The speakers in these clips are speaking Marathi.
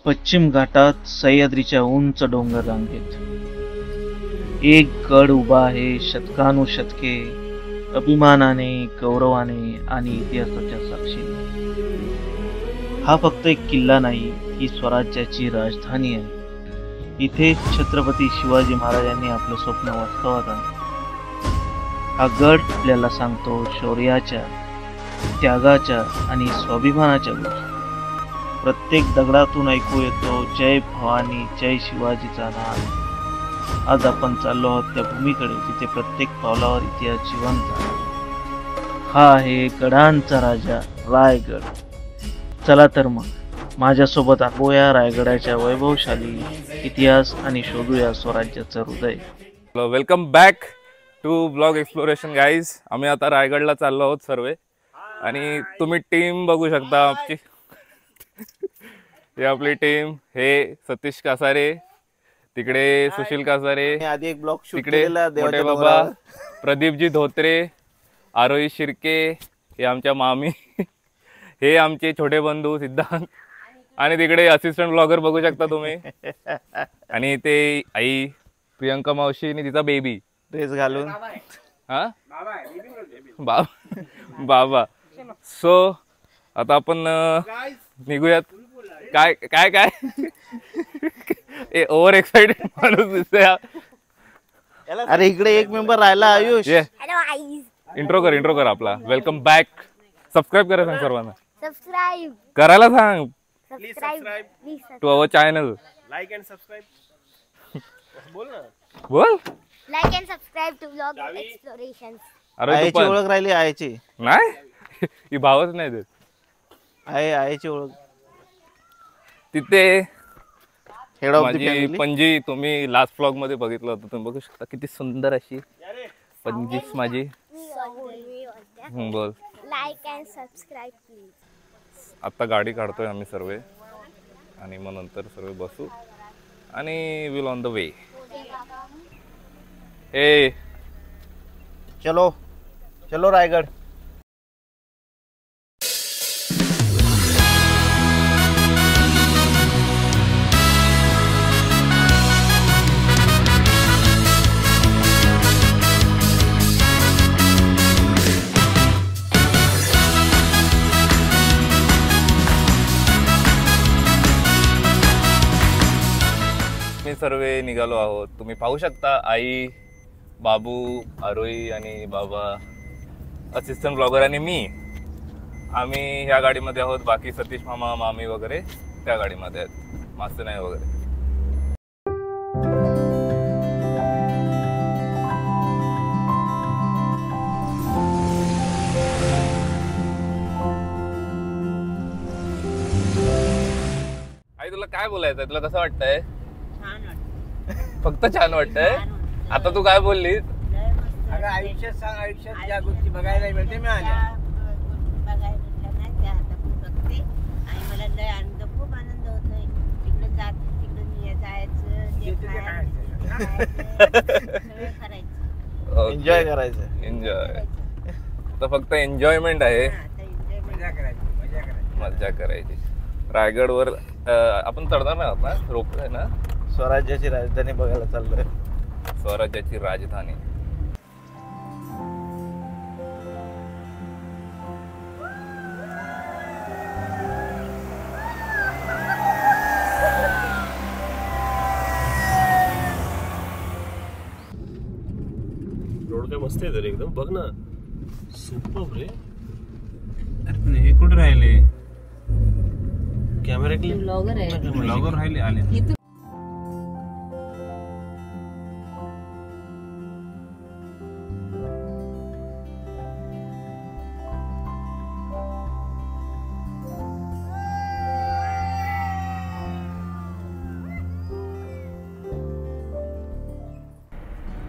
पश्चिम घाटात सह्याद्रीच्या उंच डोंगर रांगेत एक गड उभा आहे शतकानुशतके अभिमानाने, गौरवाने आणि इतिहासाच्या साक्षीने। हा फक्त एक किल्ला नाही, ही स्वराज्याची राजधानी आहे। इथे छत्रपती शिवाजी महाराजांनी आपलं स्वप्न वास्तवात आणलं। हा गड आपल्याला सांगतो शौर्याच्या, त्यागाच्या आणि स्वाभिमानाच्या गोष्टी। प्रत्येक दगडातून ऐकू येतो जय भवानी, जय शिवाजीचा नाद। आज आपण चाललो आहोत त्या भूमीकडे जिथे प्रत्येक पावलावर इतिहास जिवंत आहे। हा आहे गडांचा राजा रायगड। चला तर मग माझ्यासोबत अनुभवूया रायगडाच्या वैभवशाली इतिहास आणि शोधूया स्वराज्याचं हृदय। Welcome back to blog exploration guys. आम्ही आता रायगडला चाललो आहोत सर्व, आणि तुम्ही टीम बघू शकता आमची। हे आपली टीम, हे सतीश कासारे, तिकडे सुशील कासारे, आधी एक ब्लॉग शूट तिकडे मोठे बाबा प्रदीपजी धोत्रे, आरोही शिर्के, हे आमच्या मामी, हे आमचे छोटे बंधू सिद्धांत, आणि तिकडे असिस्टंट ब्लॉगर बघू शकता तुम्ही, आणि ते आई प्रियंका मावशी आणि तिचा बेबी ड्रेस घालून। हा बाबा। सो आता आपण निघूयात। काय काय काय ओव्हर एक्साइटेड माणूस दिसतोय। अरे इकडे एक मेंबर राहिला आयुष। इंट्रो कर आपला। Welcome back. सबस्क्राईब करा सांग सर्वांना, सबस्क्राइब करायला सांग subscribe to our channel. Like and subscribe बोल ना, बोल। Like and subscribe to blog explorations. अरे तू आईची पण ओळख राहिली, आईची नाही, ही भावच नाही देत। आईची ओळख तिथे हेड ऑफ द माझी फॅमिली। पणजी, तुम्ही लास्ट ब्लॉग मध्ये बघितलं होतं, तुम्ही बघू शकता किती सुंदर अशी पणजीच माझी। बोल। Like and subscribe please. आता गाडी काढतोय आम्ही सर्व, आणि मग नंतर सर्व बसू आणि विल ऑन द वे। ए चलो चलो रायगड। मी सर्व निघालो आहोत। तुम्ही पाहू शकता आई, बाबू, आरोही आणि बाबा, असिस्टंट ब्लॉगर आणि मी, आम्ही ह्या गाडीमध्ये आहोत। बाकी सतीश मामा, मामी वगैरे त्या गाडीमध्ये आहेत, मास्तर नाही वगैरे। आई तुला काय बोलायचंय, तुला कसं वाटतंय? फक्त छान वाटतंय? आता तू काय बोललीस? अगं आयुष्यात सांग, आयुष्यात ज्या गोष्टी बघायला मिळते मिळाल्या, आणि मला लय आनंद, खूप आनंद होतोय। तिकडे जात, तिकडे जायचं, करायचं, एन्जॉय करायचं। एन्जॉय तर फक्त एन्जॉयमेंट आहे, मजा करायची। रायगडवर आपण चढणार नाही आहोत ना, रोप आहे ना। स्वराज्याची राजधानी बघायला चाललोय। स्वराज्याची राजधानी। रोड काय मस्त आहे तर एकदम, बघ ना, सुपर रे। हे कुठे राहिले? कॅमेरा क्लिप ब्लॉगर राहिले आले।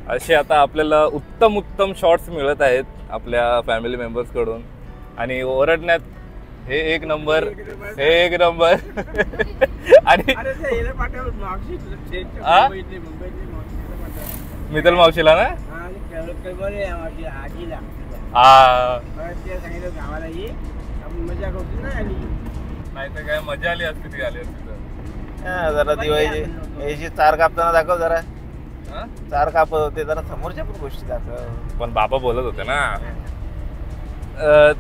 असे आता आपल्याला उत्तम उत्तम शॉट्स मिळत आहेत आपल्या फॅमिली मेंबर्स कडून आणि ओरडण्यात हे एक नंबर हे एक नंबर आणि मितल मावशीला ना हा नाही तर काय मजा आली असती ती आली असती तर जरा दिवाळीची याची चार कापताना दाखव जरा चार कापत होते जरा समोरच्या पण गोष्टी दाखव. पण बाबा बोलत होते ना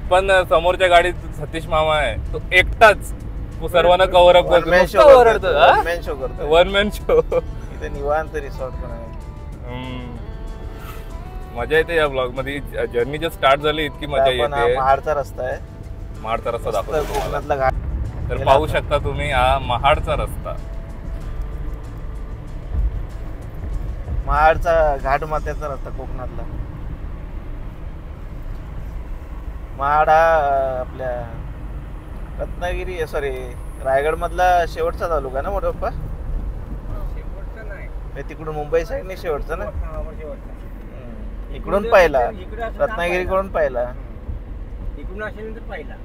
पण समोरच्या गाडीत सतीश मामा आहे तो एकटाच सर्वांना cover up one man show करतो वन मॅन शो इथे निवांत रिसॉर्ट पण आहे. मजा येते या ब्लॉग मध्ये जर्नी जर स्टार्ट झाली इतकी मजा येते. महाडचा रस्ता आहे महाडचा रस्ता दाखवतो कोकणातला घाट तर पाहू शकता तुम्ही हा महाडचा रस्ता महाडचा घाट माथ्याचा रस्ता कोकणातला. महाड हा आपल्या रत्नागिरी सॉरी रायगड मधला शेवटचा तालुका ना मोठा पप्पा. तिकडून मुंबई साईडने शेवटचा ना इकडून पाहिला रत्नागिरीकडून पाहिला इकडून असेल पाहिला.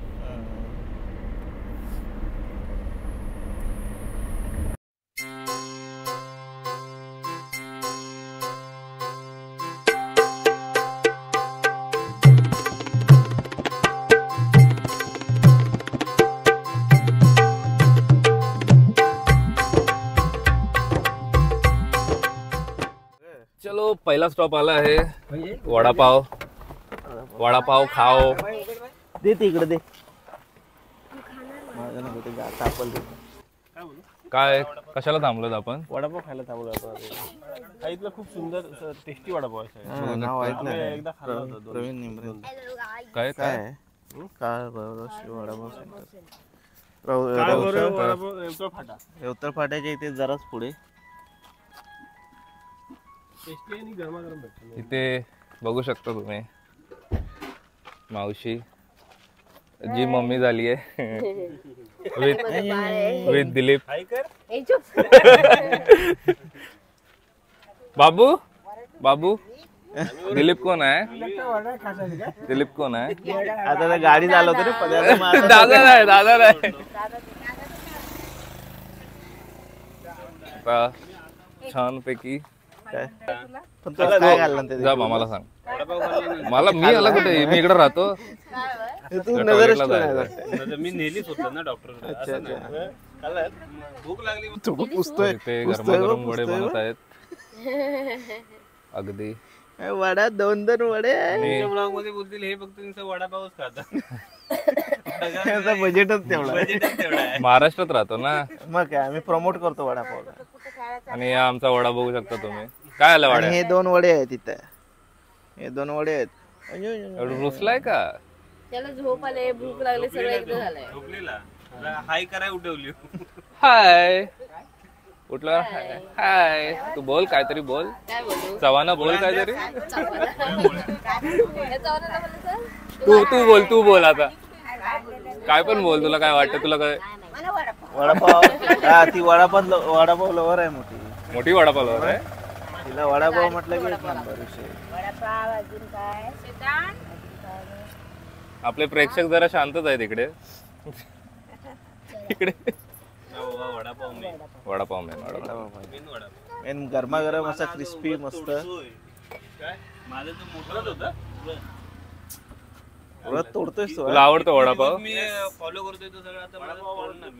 चलो पहिला स्टॉप आला आहे वडापाव. वडापाव खाओ. दे ते इकडे दे काय कशाला थांबलोत आपण. वडापाव खायला थांबलो आपण. इथलं खूप सुंदर टेस्टी वडापाव आहे. नाव आहेत ना एकदा खाल्ला होता प्रवीण निमरे. काय काय काय बरोबर वडापाव सेंटर फाटा रेवतर फाट्याच्या इथे जराच पुढे टेस्टी आणि गरमागरम भेटतो. इथे बघू शकता तुम्ही मावशी जी मम्मी झाली आहे विथ दिलीप. बाबू बाबू दिलीप कोण आहे. दिलीप कोण आहे. आता गाडी चालवतो रे पदार्थ दादा नाही दादा नाही. छान पैकी काय पण तुला काय घाललं ते जा मामाला सांग. मला मी आला कुठे मी इकडे राहतो. तू नजरच ठेवणार. मी नेलीच होतो ना डॉक्टर. अच्छा अच्छा भूक लागली तू पुसतोय ते गरमागरम वडे बनवत आहेत अगदी. वडा दोन वडे आणि ब्लॉग मध्ये बोलतील हे फक्त तुमचा वडापावच खाता. त्याचा बजेटच तेवढा बजेटच तेवढा आहे. महाराष्ट्रात राहतो ना मग काय आम्ही प्रमोट करतो वडापावला. आणि हा आमचा वडा बघू शकता तुम्ही. काय आलं आणि वाड्या हे दोन वडे आहेत तिथे हे दोन वडे आहेत. एवढं रुसलाय का. त्याला झोप आले भूक लागली सगळं एकदा झालंय. झोपलेला हाय कराय उठवली. हाय उठला हाय. तू बोल काहीतरी बोल. काय बोलू चव्हाणा बोल काहीतरी. चव्हाण तू बोल आता काय पण बोल. तुला काय वाटतं तुला काय. वडापाव हा ती वडापाव लवर आहे मोठी वडापाव आहे. तिला वडापाव म्हटलं की एक नंबर विषय. वडापाव अजून काय आपले प्रेक्षक जरा शांतच आहेत इकडे. इकडे वडापाव मेन गरमागरम असा क्रिस्पी मस्त. माझं तो मोठा होता व्रत तोडतोय तो. तुला आवडतो वडापाव. मी फॉलो करतोय तो सगळं. आता माझा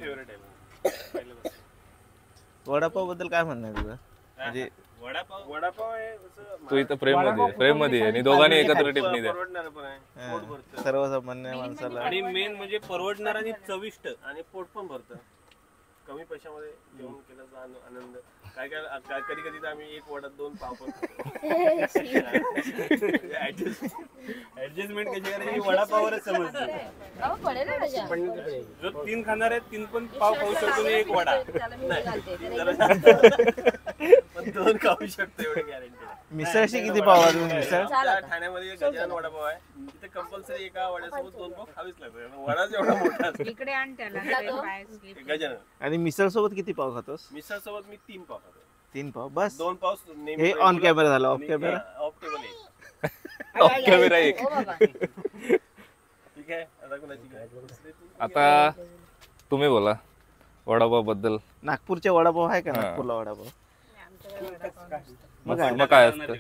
फेवरेट आहे. वडापाव बद्दल काय म्हणणं आहे तुझं. म्हणजे वडापाव आहे तू इथं फ्रेम मध्ये आहे आणि दोघांनी एकत्र टिप्पणी द्या. परवडणार पण आहे सर्वसामान्य माणसाला आणि मेन म्हणजे परवडणार आणि चविष्ट आणि पोट पण भरतं. कमी पैशामध्ये जेवण केल्याचा आनंद. काय काय कधी कधी तर आम्ही एक वडात दोन पाव पण ऍडजस्टमेंट कशी करायची वडापाववरच समजते. पण जो तीन खाणार आहेत तीन पण पाव खाऊ शकतो आणि एक वडा पण दोन खाऊ शकतो एवढे गॅरंटी. मिसळशी किती पाव तुम्ही मिसळ. ठाण्यामध्ये गजानन वडापाव आहे तिथे कंपल्सरी एका वड्यासोबत दोन पाव खावीच लागतो. वडाच एवढा मोठा इकडे आण त्याला गजानन. आणि मिसळ सोबत किती पाव खातोस. मिसळ सोबत मी 3 पाव खातो. 3 पाव बस. 2 पाव नेहमी हे ऑन कॅमेरा झालं. ऑफ कॅमेरा ऑफ टेबल आहे. कॅमेरा एक. हो बाबा. ठीक आहे आता कोणाची काय? आता तुम्ही बोला वडापाव बद्दल. नागपूरचे वडापाव आहे का? नागपूरला वडापाव मग काय असतं?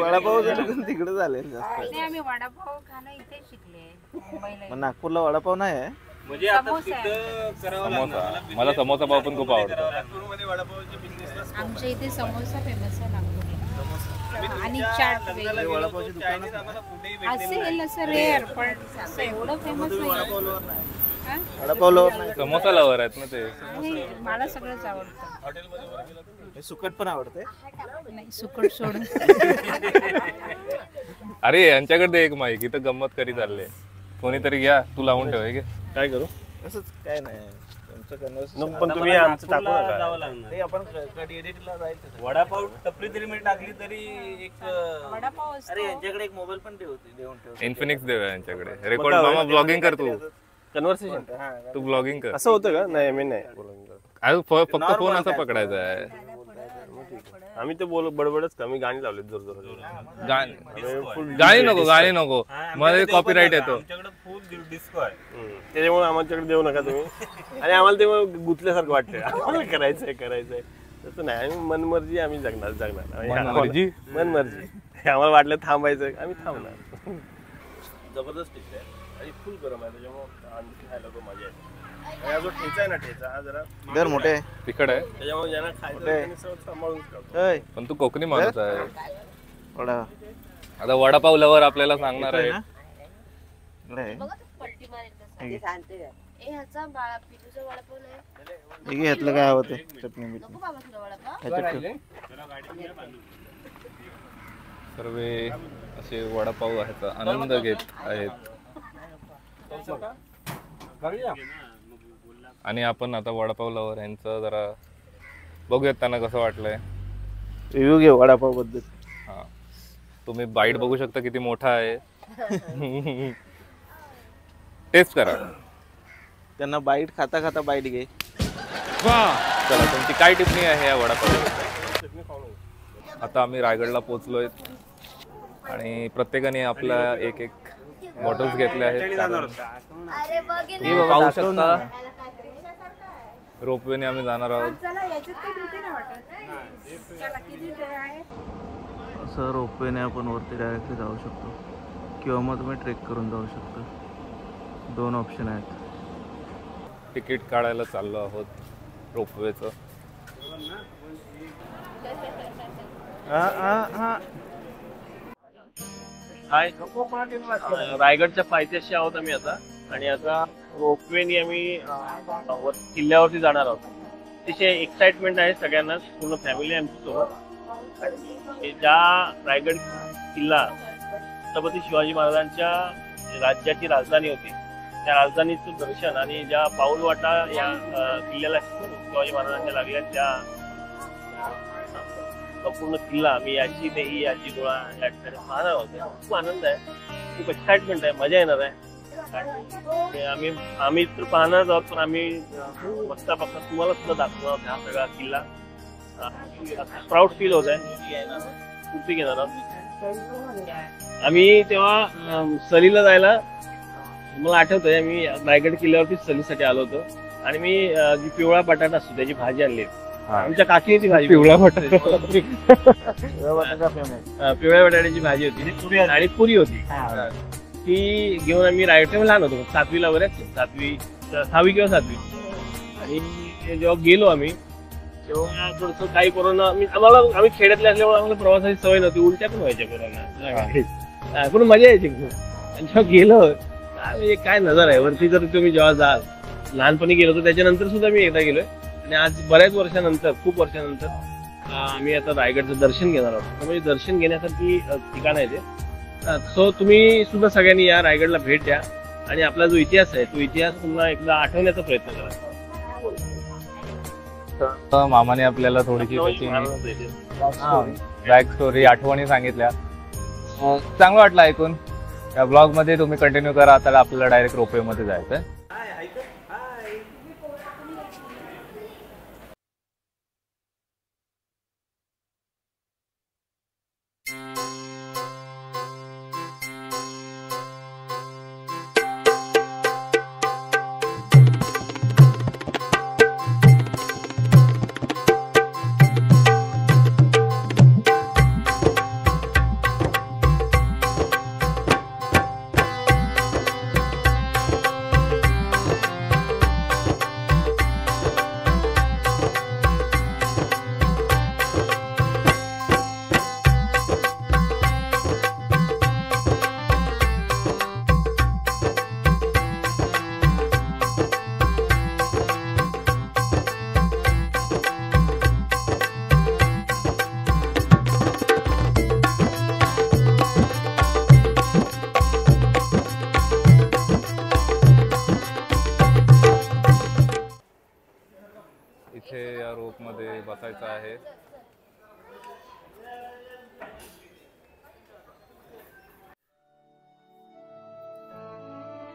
वडापाव तिकडे झाले जास्त. नाही, आम्ही वडापाव खाणं इथे शिकले मुंबईला. मग नागपूरला वडापाव नाही आहे. म्हणजे आता तिथं करावं लागणार समोसा. मला समोसा पाव पण खूप आवडतो. नागपूरमध्ये वडापावच्या बिझनेसला आमच्या इथे समोसा फेमस आहे नागपूरला आणि चाट वेगळी. वडापावची दुकान असेल असं रेअर पण असं एवढं फेमस नाही. हा? वडापाव लवर नाही. समोसा लवर आहेत ना ते. नाही, मला सगळंच आवडतं. हे सुकट पण आवडते. नाही सुकट सोडून. अरे यांच्याकडे एक माईक इथं गंमत करी चालले. कोणीतरी घ्या तू लावून ठेव. हे घे. काय करू? असंच काय नाही तुमचं conversation. पण तुम्ही आमचं टाकू नका. ते आपण कधी एडिटला जायचं. वडापाव टपरी जरी मी टाकली तरी एक वडापाव असतो. अरे यांच्याकडे एक मोबाईल पण देऊन ठेव. इन्फिनिक्स देऊया यांच्याकडे. रेकॉर्ड मामा ब्लॉगिंग कर तू. कन्व्हर्सेशन तू ब्लॉगिंग कर. असं होतं का? नाही मी नाही फक्त फोन असा पकडायचा आहे. आम्ही ते बडबडच कमी गाणी लावले जोर जोर. गाणी नको मला कॉपीराईट येतो. फुल डिस्को आहे त्याच्यामुळे आमच्याकडे देऊ नका तुम्ही. आणि आम्हाला ते गुतल्यासारखं वाटतंय. आम्हाला करायचंय तसं नाही. आम्ही मनमर्जी आम्ही जगणार मनमर्जी? मनमर्जी. आम्हाला वाटलं थांबायचं आम्ही थांबणार. जबरदस्त टेस्ट आहे आणि फुल गरम आहे त्याच्यामुळे आणखी खायला खूप मजा येते. आणि हा जो ठेचा आहे ना ठेचा हा जरा दर मोठे तिकड आहे त्याच्यामुळे ज्यांना खायचं त्यांनी सगळं सांभाळून खातो. ऐ, पण तू कोकणी माणूस आहे. वडा आता वडापाव लवर आपल्याला सांगणार आहे. इकडे आहे. बघा तू पट्टी मारेल तसा. हे घे. ए ह्याचा बाळा पिलूचा वडापाव नाही. हे घे, ह्यातलं काय हवं ते चटणी नको बिटणी बाबा तुला वडापाव. ह्याच्यात ठेव. सर्व असे वडापाव ह्याचा आनंद घेत आहेत. आणि आपण आता वडापाव लवर यांचं जरा बघूयात त्यांना कसं वाटलंय. रिव्ह्यू घे वडापाव बद्दल. हा तुम्ही बाईट बघू शकता किती मोठा आहे. टेस्ट करा. त्यांना बाईट खाता खाता बाईट घे. चला तुमची काय टिप्पणी आहे या वडापाव. आता आम्ही रायगडला पोहोचलोय आणि प्रत्येकाने आपल्या एक एक बॉटल्स घेतल्या आहेत. अरे बघ तुम्ही पाहू शकता रोपवेने आम्ही जाणार आहोत. असं रोपवेने आपण वरती डायरेक्टली जाऊ शकतो किंवा मग तुम्ही ट्रेक करून जाऊ शकता. 2 ऑप्शन आहेत. तिकीट काढायला चाललो आहोत रोपवेचं. हाय रायगडच्या पायथ्याशी आहोत आम्ही आता. आणि आता रोपवेने आम्ही किल्ल्यावरती जाणार आहोत. अतिशय एक्साइटमेंट आहे सगळ्यांना. पूर्ण फॅमिली आमची सोबत. ज्या रायगड किल्ला छत्रपती शिवाजी महाराजांच्या राज्याची राजधानी होती त्या राजधानीचं दर्शन आणि ज्या पाऊलवाटा या किल्ल्याला शिवाजी महाराजांच्या लागल्या त्या संपूर्ण किल्ला मी याची देही याची गोळा या ठिकाणी पाहणार आहोत. खूप आनंद आहे. खूप एक्साइटमेंट आहे. मजा येणार आहे. आम्ही तर पाहणार आहोत पण आम्ही बघता तुम्हाला सुद्धा दाखवणार आहोत हा सगळा किल्ला. प्राऊड फील होत आहे. कुठे घेणार आहोत आम्ही. तेव्हा सहलीला जायला मला आठवतंय मी रायगड किल्ल्यावरती सहलीसाठी आलो होतो आणि मी जी पिवळा बटाटा असतो त्याची भाजी आणली. आमच्या काकीने ती भाजी पिवळा बटाटा पिवळ्या बटाट्याची भाजी होती आणि पुरी होती. ती घेऊन आम्ही रायगड लहान होतो 7वीला वगैरे 6वी किंवा 7वी. आणि जेव्हा गेलो आम्ही तेव्हा थोडस काही कोरोना आम्ही खेड्यातले असल्यामुळे आम्हाला प्रवासाची सवय नव्हती. उलट्या पण व्हायच्या कोरोना पण मजा यायची खूप. आणि जेव्हा गेलो काय नजर आहे वरती. जर तुम्ही जेव्हा जाल लहानपणी गेलो होतो त्याच्यानंतर सुद्धा मी एकदा गेलोय आणि आज बऱ्याच वर्षानंतर खूप वर्षानंतर आम्ही आता रायगडचं दर्शन घेणार आहोत. म्हणजे दर्शन घेण्यासारखी ठिकाण आहे ते. सो तुम्ही सुद्धा सगळ्यांनी या रायगडला भेट द्या आणि आपला जो इतिहास आहे तो इतिहास पुन्हा एकदा आठवण्याचा प्रयत्न करा. मामाने आपल्याला थोडीशी बॅक स्टोरी आठवणी सांगितल्या. चांगलं वाटलं ऐकून. या ब्लॉग मध्ये तुम्ही कंटिन्यू करा. आता आपल्याला डायरेक्ट रोपवे मध्ये जायचंय.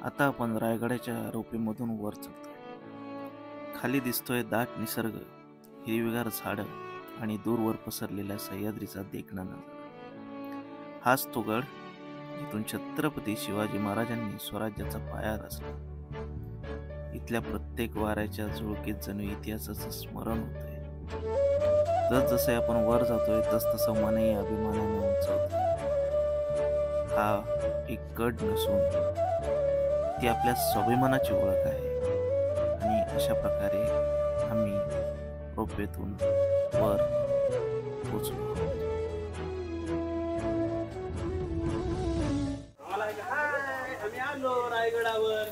आता आपण रायगडाच्या रोपेमधून वर चढतोय. खाली दिसतोय दाट निसर्ग, हिरवीगार झाडं आणि दूरवर पसरलेल्या सह्याद्रीचा देखणा नजारा. हाच तो गड जिथून छत्रपती शिवाजी महाराजांनी स्वराज्याचा पाया रचला. इथल्या प्रत्येक वाऱ्याच्या झुळकीत जणू इतिहासाचं स्मरण होतंय. जसजसे आपण वर जातोय तसतसं मनही अभिमानाने उंचावतंय. हा एक गड नसून ती आपल्या स्वाभिमानाची ओळख आहे. आणि अशा प्रकारे आम्ही रोपेतून वर पोचलो. आम्ही आलो रायगडावर.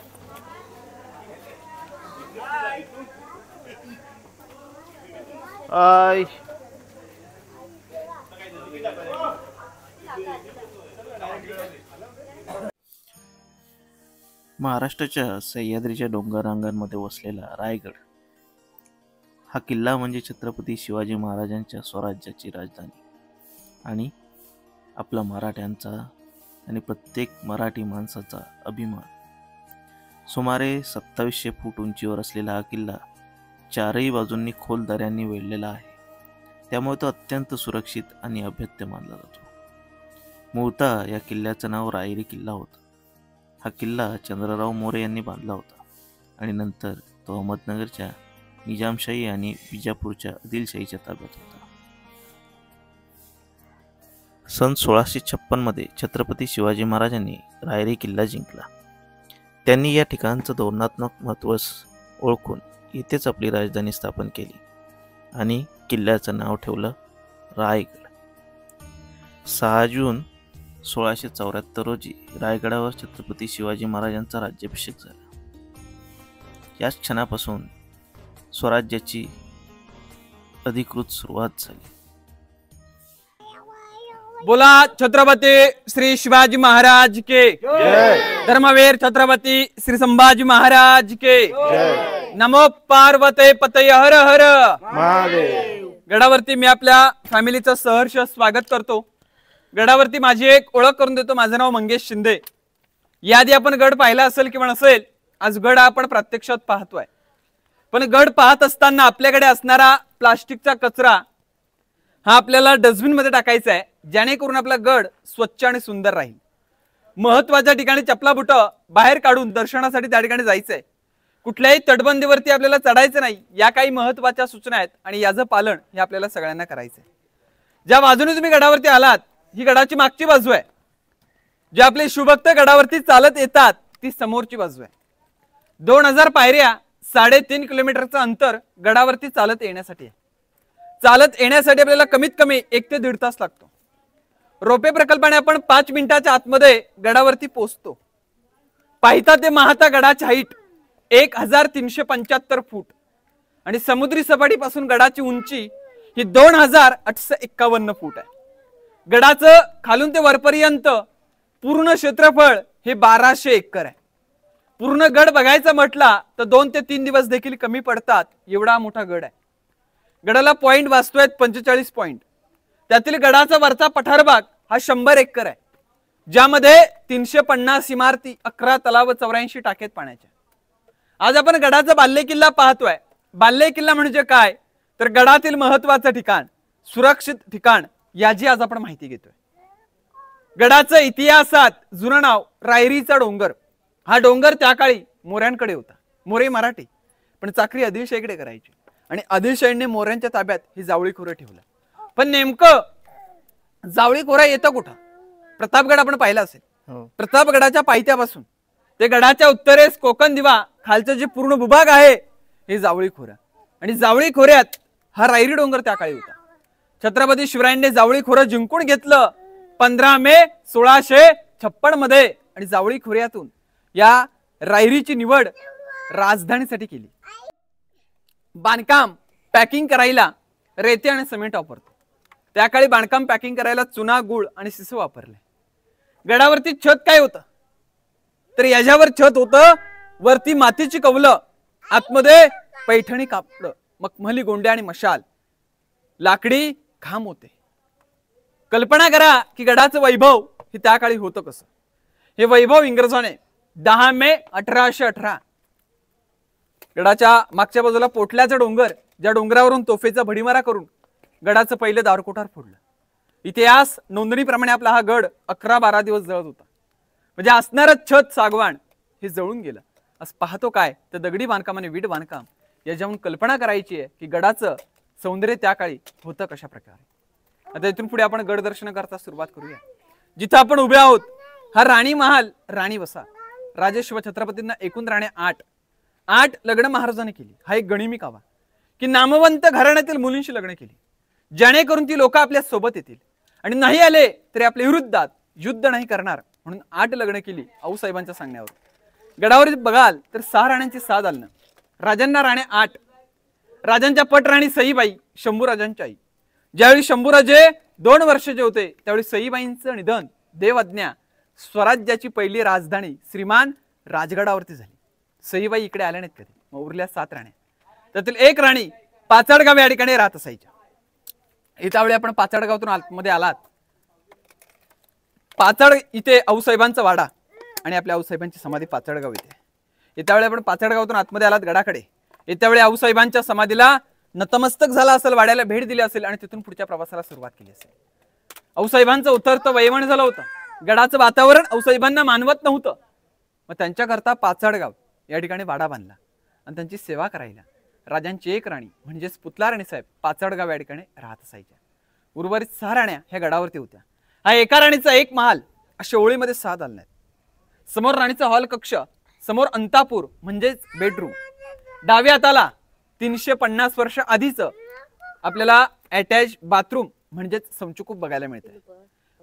महाराष्ट्राच्या सह्याद्रीच्या डोंगर रांगांमध्ये वसलेला रायगड हा किल्ला म्हणजे छत्रपती शिवाजी महाराजांच्या स्वराज्याची राजधानी आणि आपला मराठ्यांचा आणि प्रत्येक मराठी माणसाचा अभिमान. सुमारे 2700 फूट उंचीवर असलेला हा किल्ला चारही बाजूंनी खोल दऱ्यांनी वेढलेला आहे. त्यामुळे तो अत्यंत सुरक्षित आणि अभेद्य मानला जातो. मूळतः या किल्ल्याचं नाव रायरी किल्ला होतं. हा किल्ला चंद्रराव मोरे यांनी बांधला होता आणि नंतर तो अहमदनगरच्या निजामशाही आणि विजापूरच्या आदिलशाहीच्या ताब्यात होता. सन 1656 मध्ये छत्रपती शिवाजी महाराजांनी रायरी किल्ला जिंकला. त्यांनी या ठिकाणचं धोरणात्मक महत्त्व ओळखून येथेच आपली राजधानी स्थापन केली आणि किल्ल्याचं नाव ठेवलं रायगड. 6 जून 1674 रोजी रायगडावर छत्रपती शिवाजी महाराजांचा राज्याभिषेक झाला. याच क्षणापासून स्वराज्याची अधिकृत सुरुवात झाली. बोला छत्रपती श्री शिवाजी महाराज के धर्मवीर छत्रपती श्री संभाजी महाराज के नमो पार्वते पतये हर हर महादेव. गडावरती मी आपल्या फॅमिलीचं सहर्ष स्वागत करतो. गडावरती माझी एक ओळख करून देतो. माझं नाव मंगेश शिंदे. याआधी आपण गड पाहिला असेल किंवा नसेल, आज गड आपण प्रत्यक्षात पाहतोय. पण गड पाहत असताना आपल्याकडे असणारा प्लास्टिकचा कचरा हा आपल्याला डस्टबिन मध्ये टाकायचा आहे, जेणेकरून आपला गड स्वच्छ आणि सुंदर राहील. महत्वाच्या ठिकाणी चपला बुट बाहेर काढून दर्शनासाठी त्या ठिकाणी जायचंय. कुठल्याही तटबंदीवरती आपल्याला चढायचं नाही. या काही महत्वाच्या सूचना आहेत आणि याचं पालन हे आपल्याला सगळ्यांना करायचंय. ज्या बाजूने तुम्ही गडावरती आलात ही गडाची मागची बाजू आहे. जे आपले शिवभक्त गडावरती चालत येतात ती समोरची बाजू आहे. 2000 पायऱ्या 3.5 किलोमीटरचं अंतर गडावरती चालत येण्यासाठी आहे. चालत येण्यासाठी आपल्याला कमीत कमी 1 ते 1.5 तास लागतो. रोपे प्रकल्पाने आपण 5 मिनिटाच्या आतमध्ये गडावरती पोहोचतो. पाहिता ते माहता गडाची हाईट 1375 फूट आणि समुद्री सपाटीपासून गडाची उंची ही 2851 फूट आहे. गडाचं खालून ते वरपर्यंत पूर्ण क्षेत्रफळ हे 1200 एकर आहे. पूर्ण गड बघायचा म्हटला तर 2 ते 3 दिवस देखील कमी पडतात, एवढा मोठा गड आहे. गडाला पॉइंट वाचतोय 45 पॉइंट. त्यातील गडाचा वरचा पठार भाग हा 100 एकर आहे, ज्यामध्ये 350 इमारती, 11 तलाव, 84 टाकेत पाण्याच्या. आज आपण गडाचा बाल्ले किल्ला पाहतोय. बाल्ले किल्ला म्हणजे काय तर गडातील महत्वाचं ठिकाण, सुरक्षित ठिकाण याची आज आपण माहिती घेतोय. गडाचं इतिहासात जुनं नाव रायरीचा डोंगर. हा डोंगर त्या काळी मोऱ्यांकडे होता. मोरे मराठी, पण चाकरी आदिलशाहीकडे करायची आणि आदिलशाहीने मोऱ्यांच्या ताब्यात ही जावळी खोरं ठेवलं. पण नेमकं जावळी खोरा येतं कुठं? प्रतापगड आपण पाहिला असेल. प्रतापगडाच्या पायथ्यापासून ते गडाच्या उत्तरेस कोकण दिवा खालचं जे पूर्ण भूभाग आहे हे जावळी खोरं. आणि जावळी खोऱ्यात हा रायरी डोंगर त्या काळी होता. छत्रपती शिवरायांनी जावळी खोरं जिंकून घेतलं 15 मे 1656 मध्ये आणि जावळी खोऱ्यातून या रायरीची निवड राजधानीसाठी केली. बांधकाम पॅकिंग करायला रेते आणि सिमेंट वापरतो. त्या काळी बांधकाम पॅकिंग करायला चुना, गुळ आणि शिसं वापरले. गडावरती छत काय होतं तर याच्यावर छत होतं. वरती मातीची कवलं, आतमध्ये पैठणी कापड, मखमली गोंड्या आणि मशाल, लाकडी खांब होते. कल्पना करा की गडाचं वैभव हे त्या काळी होतं कसं. हे वैभव इंग्रजाने 10 मे 1818 गडाच्या मागच्या बाजूला पोटल्याचा डोंगर, ज्या डोंगरावरून तोफेचा भडीमारा करून गडाचं पहिलं दारकोठार फोडलं. इतिहास नोंदणीप्रमाणे आपला हा गड 11-12 दिवस जळत होता. म्हणजे असणारच छत सागवान हे जळून गेलं. असं पाहतो काय तर दगडी बांधकाम आणि वीट बांधकाम याच्याहून कल्पना करायची आहे की गडाचं सौंदर्य त्या काळी होतं कशा प्रकारे. आता इथून पुढे आपण गड दर्शन करता सुरुवात करूया. जिथं आपण उभे आहोत हा राणी महाल, राणी वसा. राजे शिवछत्रपतींना एकूण राण्या 8 लग्न महाराजांनी केली. हा एक गणिमी कावा की नामवंत घराण्यातील मुलींशी लग्न केली, जेणेकरून ती लोक आपल्या सोबत येतील आणि नाही आले तरी आपल्या विरुद्धात युद्ध नाही करणार म्हणून 8 लग्न केली आऊसाहेबांच्या सांगण्यावर. गडावर बघाल तर 6 राण्यांची 6 दालनं, राजांना राण्या 8. राजांच्या पटराणी सईबाई, शंभूराजांची आई. ज्यावेळी शंभूराजे 2 वर्षाचे होते त्यावेळी सईबाईंचं निधन देवआज्ञा स्वराज्याची पहिली राजधानी श्रीमान राजगडावरती झाली. सईबाई इकडे आल्या नाहीत कधी. मग उरल्या 7 राण्या. त्यातील एक राणी पाचाडगाव या ठिकाणी राहत असायच्या. त्यावेळी आपण पाचाडगावतून आतमध्ये आलात. पाचाड इथे आऊसाहेबांचा वाडा आणि आपल्या आऊसाहेबांची समाधी पाचाडगाव इथे. त्यावेळी आपण पाचाडगावतून आतमध्ये आलात गडाकडे. त्यावेळी आऊसाहेबांच्या समाधीला नतमस्तक झाला असेल, वाड्याला भेट दिली असेल आणि तिथून पुढच्या प्रवासाला सुरुवात केली असेल. आऊसाहेबांचं उतरतं वयवण झालं होतं. गडाचं वातावरण आऊसाहेबांना मानवत नव्हतं. मग त्यांच्याकरता पाचाडगाव या ठिकाणी वाडा बांधला आणि त्यांची सेवा करायला राजांची एक राणी म्हणजेच पुतला राणी साहेब पाचाडगाव या ठिकाणी राहत असायच्या. उर्वरित 6 राण्या ह्या गडावरती होत्या. हा एका राणीचा एक महाल, अशा ओळीमध्ये 6 दालनं आहेत. समोर राणीचा हॉल कक्ष, समोर अंतापूर म्हणजेच बेडरूम. डाव्या हाताला 350 वर्ष आधीच आपल्याला अटॅच बाथरूम म्हणजेच संचुकूप बघायला मिळते.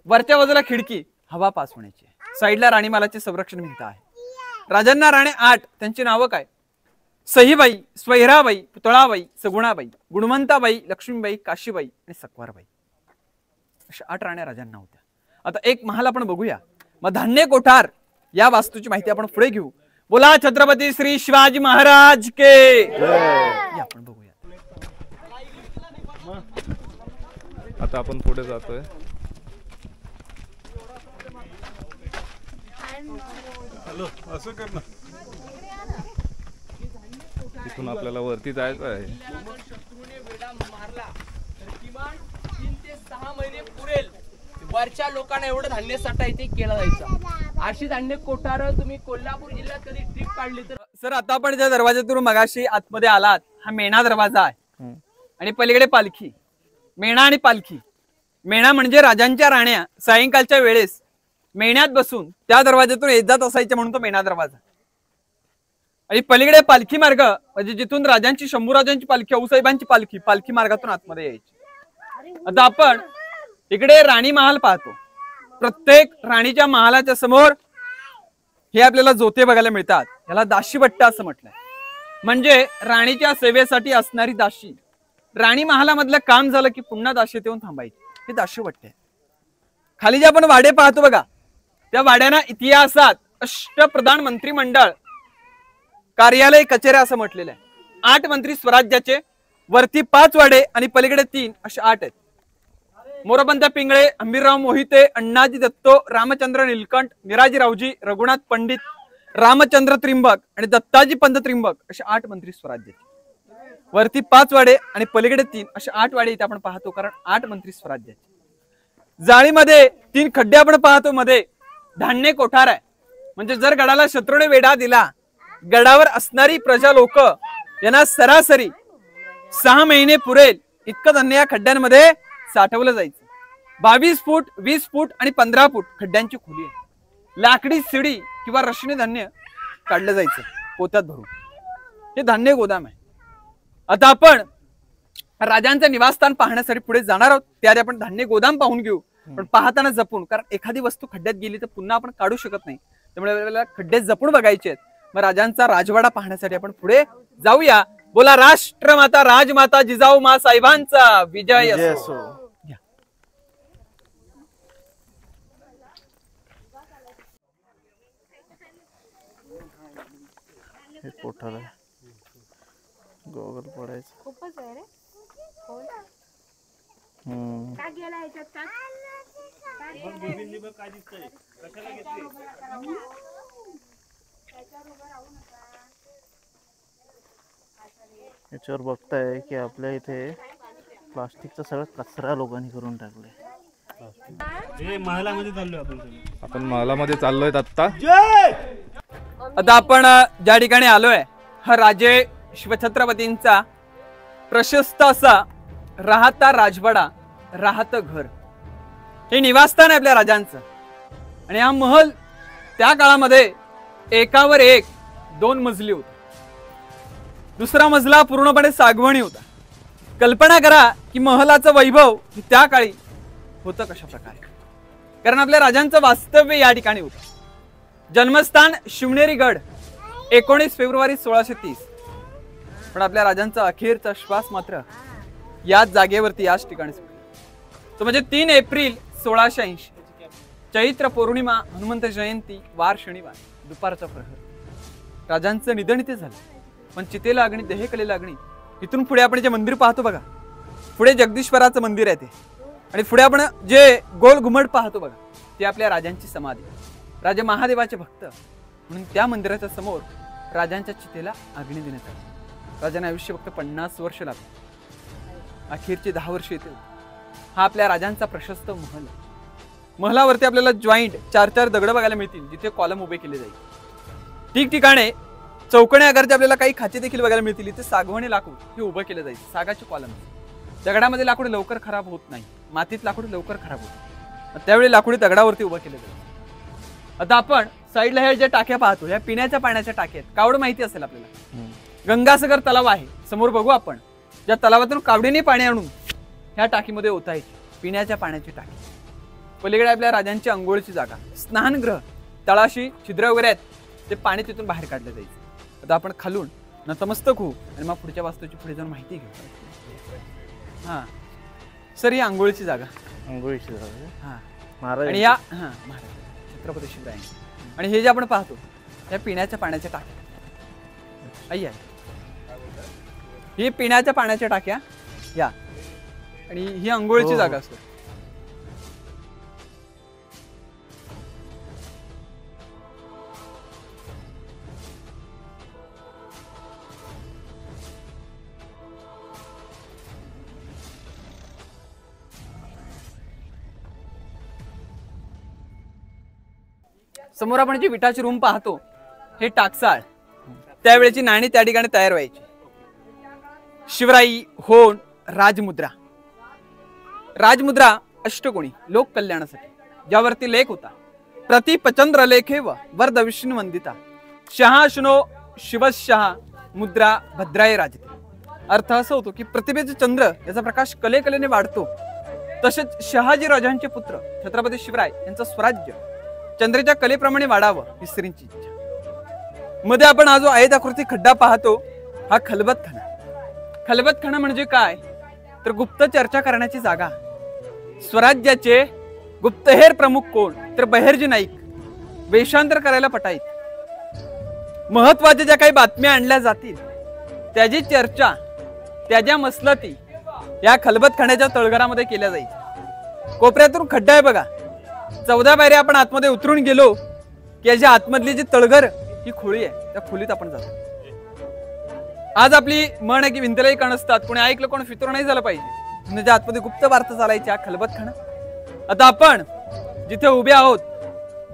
वरच्या बाजूला खिडकी हवा पास होण्याची. साईडला राणीमालाचे संरक्षण भिंत आहे. राजांना राणे 8. त्यांची नावं काय? सहीबाई, स्वैराबाई, पुतळाबाई, सगुणाबाई, गुणवंताबाई, लक्ष्मीबाई, काशीबाई आणि सकवारबाई. अशा 8 राण्या राजांना होत्या. आता एक महाल आपण बघूया. मग धान्य कोठार या वास्तूची माहिती आपण पुढे घेऊ. बोला छत्रपती श्री शिवाजी महाराज के जय. आपण बघूया. आता आपण पुढे जातोय. इथून आपल्याला वरती जायचं आहे. किमान 3 ते 6 महिने पुरेल वरच्या लोकांना एवढं धान्य साठा इथे केला जायचा. अशी धान्य कोठार तुम्ही कोल्हापूर जिल्ह्यात कधी ट्रिप काढली तर. सर आता आपण ज्या दरवाज्यातून मगाशी आतमध्ये आलात हा मेणा दरवाजा आहे आणि पलीकडे पालखी. मेणा आणि पालखी. मेणा म्हणजे राजांच्या राण्या सायंकाळच्या वेळेस मेण्यात बसून त्या दरवाज्यातून येत जात असायच्या म्हणून तो मेणा दरवाजा. आणि पलीकडे पालखी मार्ग म्हणजे जिथून राजांची शंभूराजांची पालखी आऊसाहेबांची पालखी पालखी मार्गातून आतमध्ये यायची. आता आपण इकडे राणी महाल पाहतो. प्रत्येक राणीच्या महालाच्या समोर हे आपल्याला जोते बघायला मिळतात. याला दाशीवट्टा असं म्हटलंय. म्हणजे राणीच्या सेवेसाठी असणारी दाशी. राणी महालामधलं काम झालं की पुन्हा दाशीत येऊन थांबायची. हे दाशीवट्टे. खाली जे आपण वाडे पाहतो बघा त्या वाड्यांना इतिहासात अष्टप्रधान मंत्रिमंडळ कार्यालय कचेऱ्या असं म्हटलेलं आहे. 8 मंत्री स्वराज्याचे, वरती 5 वाडे आणि पलीकडे 3 असे 8 आहेत. मोरपंत पिंगळे, हंबीरराव मोहिते, अण्णाजी दत्तो, रामचंद्र नीलकंठ, निराजीरावजी, रघुनाथ पंडित, रामचंद्र त्रिंबक आणि दत्ताजी पंत त्रिंबक असे 8 मंत्री स्वराज्याचे. वरती 5 वाडे आणि पलीकडे 3 असे 8 वाडे इथे आपण पाहतो कारण 8 मंत्री स्वराज्याचे. जाळीमध्ये 3 खड्डे आपण पाहतो. मध्ये धान्य कोठार आहे. म्हणजे जर गडाला शत्रूने वेढा दिला गडावर असणारी प्रजा लोक यांना सरासरी 6 महिने पुरेल इतकं धान्य या खड्ड्यांमध्ये साठवलं जायचं. 22 फूट, 20 फूट आणि 15 फूट खड्ड्यांची खोली आहे. लाकडी शिडी किंवा रशनी धान्य काढलं जायचं पोत्यात भरून. हे धान्य गोदाम आहे. आता आपण राजांचं निवासस्थान पाहण्यासाठी पुढे जाणार आहोत. त्याआधी आपण धान्य गोदाम पाहून घेऊ पण पाहताना जपून. कारण एखादी वस्तू खड्ड्यात गेली तर पुन्हा आपण काढू शकत नाही. त्यामुळे आपल्याला खड्डे जपून बघायचे आहेत. मग राजांचा राजवाडा पाहण्यासाठी आपण पुढे जाऊया. बोला राष्ट्रमाता राजमाता जिजाऊ मा साहेबांचा विजय असो. हे कोठार आहे. गोगल पडायचं. खूपच आहे रे. हम्म. का गेला ह्याच्यात का? याच्यावर बघताय की आपल्या इथे प्लास्टिकचा सगळा कचरा लोकांनी करून टाकलाय. आपण महालामध्ये चाललोय आता. आता आपण ज्या ठिकाणी आलोय हा राजे शिवछत्रपतींचा प्रशस्त असा राहता राजवाडा, राहतं घर, हे निवासस्थान आहे आपल्या राजांचं. आणि हा महल त्या काळामध्ये एकावर एक 2 मजली होता. दुसरा मजला पूर्णपणे सागवणी होता. कल्पना करा की महलाचं वैभव त्या काळी होतं कशा प्रकारे, कारण आपल्या राजांचं वास्तव्य या ठिकाणी होतं. जन्मस्थान शिवनेरी गड, 19 फेब्रुवारी 1630. पण आपल्या राजांचा अखेरचा श्वास मात्र याच जागेवरती, याच ठिकाणी सुटला. तो म्हणजे 3 एप्रिल 1680, चैत्र पौर्णिमा, हनुमंत जयंती, वार शनिवार, दुपारचा प्रहर. राजांचं निधन इथे झालं. पण चितेला अग्नी, देहकलेला अग्नी. इथून पुढे आपण जे मंदिर पाहतो बघा, पुढे जगदीश्वराचं मंदिर आहे ते, आणि पुढे आपण जे गोल घुमट पाहतो बघा, ते आपल्या राजांची समाधी. राजा महादेवाचे भक्त म्हणून त्या मंदिराच्या समोर राजांच्या चितेला अग्नी देण्यात आली. राजांना आयुष्य फक्त 50 वर्ष लागले. अखेरचे 10 वर्ष येते. हा आपल्या राजांचा प्रशस्त महल. महलावरती आपल्याला जॉईंट 4-4 दगड बघायला मिळतील, जिथे कॉलम उभे केले जाईल. ठिकठिकाणे चौकोनी आकाराचे आपल्याला काही खाचे देखील बघायला मिळतील. इथे सागवानी लाकूड हे उभं केलं जाईल, सागाचे कॉलम. दगडामध्ये लाकूड लवकर खराब होत नाही, मातीत लाकूड लवकर खराब होत. त्यावेळी लाकूड दगडावरती उभं केलं जाईल. आता आपण साईडला ह्या ज्या टाक्या पाहतो, ह्या पिण्याच्या पाण्याच्या टाक्या आहेत. कावड माहिती असेल आपल्याला, गंगासागर तलाव आहे समोर बघू आपण. ज्या तलावातून कावडीने पाणी आणून ह्या टाकीमध्ये ओतायची पिण्याच्या पाण्याची टाकी. पलीकडे आपल्या राजांची अंघोळीची जागा, स्नानगृह, तळाशी छिद्र वगैरे आहेत, ते पाणी तिथून बाहेर काढलं जायचं. आता आपण खालून नतमस्तक होऊ आणि मग पुढच्या वास्तूची पुढे जाऊन माहिती घेऊ. हा सर, ही अंघोळीची जागा, अंघोळीची जागा. हा महाराज आणि या महाराज छत्रपती शिवरायांची. आणि हे जे आपण पाहतो त्या पिण्याच्या पाण्याच्या टाक्या, आई आहे ही पिण्याच्या पाण्याच्या टाक्या या, आणि ही अंघोळीची जागा असते. समोर आपण जी विटाची रूम पाहतो हे टाकसाळ, त्यावेळेची नाणी त्या ठिकाणी तयार व्हायची. शिवराई, होण, राजमुद्रा. राजमुद्रा अष्टकोणी लोक कल्याणासाठी, ज्यावरती लेख होता प्रतिपचंद्र लेखे व वरद विष्णू वंदिता शहाशनो शिवशहा मुद्रा भद्राय राजते. अर्थ असा होतो की प्रतिभेचे चंद्र याचा प्रकाश कलेकलेने वाढतो, तसेच शहाजी राजांचे पुत्र छत्रपती शिवराय यांचं स्वराज्य चंद्राच्या कलेप्रमाणे वाढावं ही श्रींची इच्छा. मध्ये आपण हा जो आयताकृती खड्डा पाहतो हा खलबतखाना. खलबतखाना म्हणजे काय तर गुप्त चर्चा करण्याची जागा. स्वराज्याचे गुप्तहेर प्रमुख कोण तर बहिर्जी नाईक वेषांतर करायला पटाईत. महत्वाच्या ज्या काही बातम्या आणल्या जातील त्याची चर्चा, त्याच्या मसलती या खलबतखान्याच्या तळघरामध्ये केल्या जाईल. कोपऱ्यातून खड्डा आहे बघा, 14 पायऱ्या आपण आतमध्ये उतरून गेलो की याच्या आतमधली जी तळघर ही खोळी आहे, त्या खोलीत आपण जातो. आज आपली म्हण आहे की भिंतीलाही कण असतात, कोणी ऐकलं कोण फितूर नाही झालं पाहिजे. म्हणजे आतमध्ये गुप्त वार्ता चालायच्या खलबतखाना. आता आपण जिथे उभे आहोत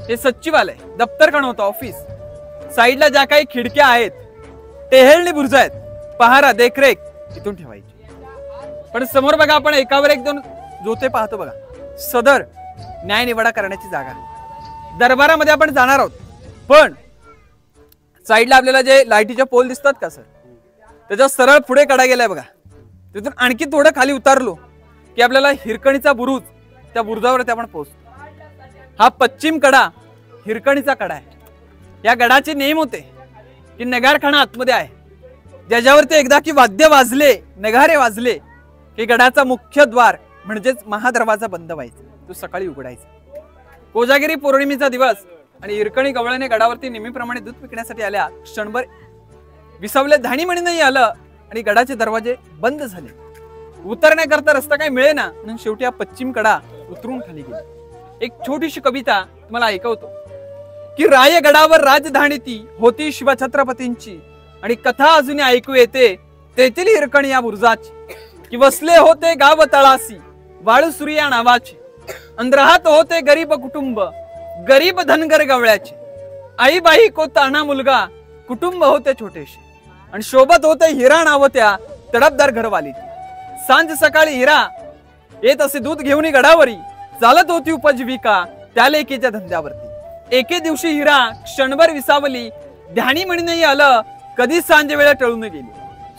ते सचिवालय, दप्तरखाना होतं, ऑफिस. साईडला ज्या काही खिडक्या आहेत, टेहेळणी बुर्ज आहेत, पहारा देखरेख इथून ठेवायची. पण समोर बघा आपण एकावर एक 2 जोते पाहतो बघा, सदर न्याय निवाडा करण्याची जागा. दरबारामध्ये आपण जाणार आहोत, पण साईडला आपल्याला जे लाईटीचे पोल दिसतात का सर, त्याच्या सरळ पुढे कडा गेलाय बघा. तिथून आणखी थोडं खाली उतारलो की आपल्याला हिरकणीचा बुरुज, त्या बुरुजावरती आपण पोहोचतो. हा पश्चिम कडा हिरकणीचा कडा आहे. या गडाचे नेम होते की नगारखाना आतमध्ये आहे, ज्याच्यावरती एकदा की वाद्य वाजले, नगारे वाजले की गडाचा मुख्य द्वार म्हणजेच महादरवाजा बंद व्हायचा, तो सकाळी उघडायचा. कोजागिरी पौर्णिमेचा दिवस आणि हिरकणी गवळणे गडावरती नेहमीप्रमाणे दूध विकण्यासाठी आल्या. क्षणभर विसावले धाणीमणी नाही आलं आणि गडाचे दरवाजे बंद झाले. उतरण्याकरता रस्ता काही मिळेना, म्हणून शेवटी हा पश्चिम कडा उतरून खाली गेला. एक छोटीशी कविता तुम्हाला ऐकवतो. की रायगडावर राजधानी ती होती शिवछत्रपतींची आणि कथा अजून ऐकू येते तेथील हिरकणी या बुरुजाची की वसले होते गाव तळासी वाळुसुरी या नावाचे अंधराहात होते गरीब कुटुंब गरीब धनगर गवळ्याचे आई बाई को ताना मुलगा कुटुंब होते छोटेसे आणि शोभत होते हिरा नाव त्या तडपदार घरवाली सांज सकाळी हिरा येत असे दूध घेऊन गडावरी चालत होती उपजीविका त्या लेकीच्या धंद्यावरती एके दिवशी हिरा क्षणभर विसावली ध्यानी म्हणूनही आलं कधी सांज वेळा टळून गेली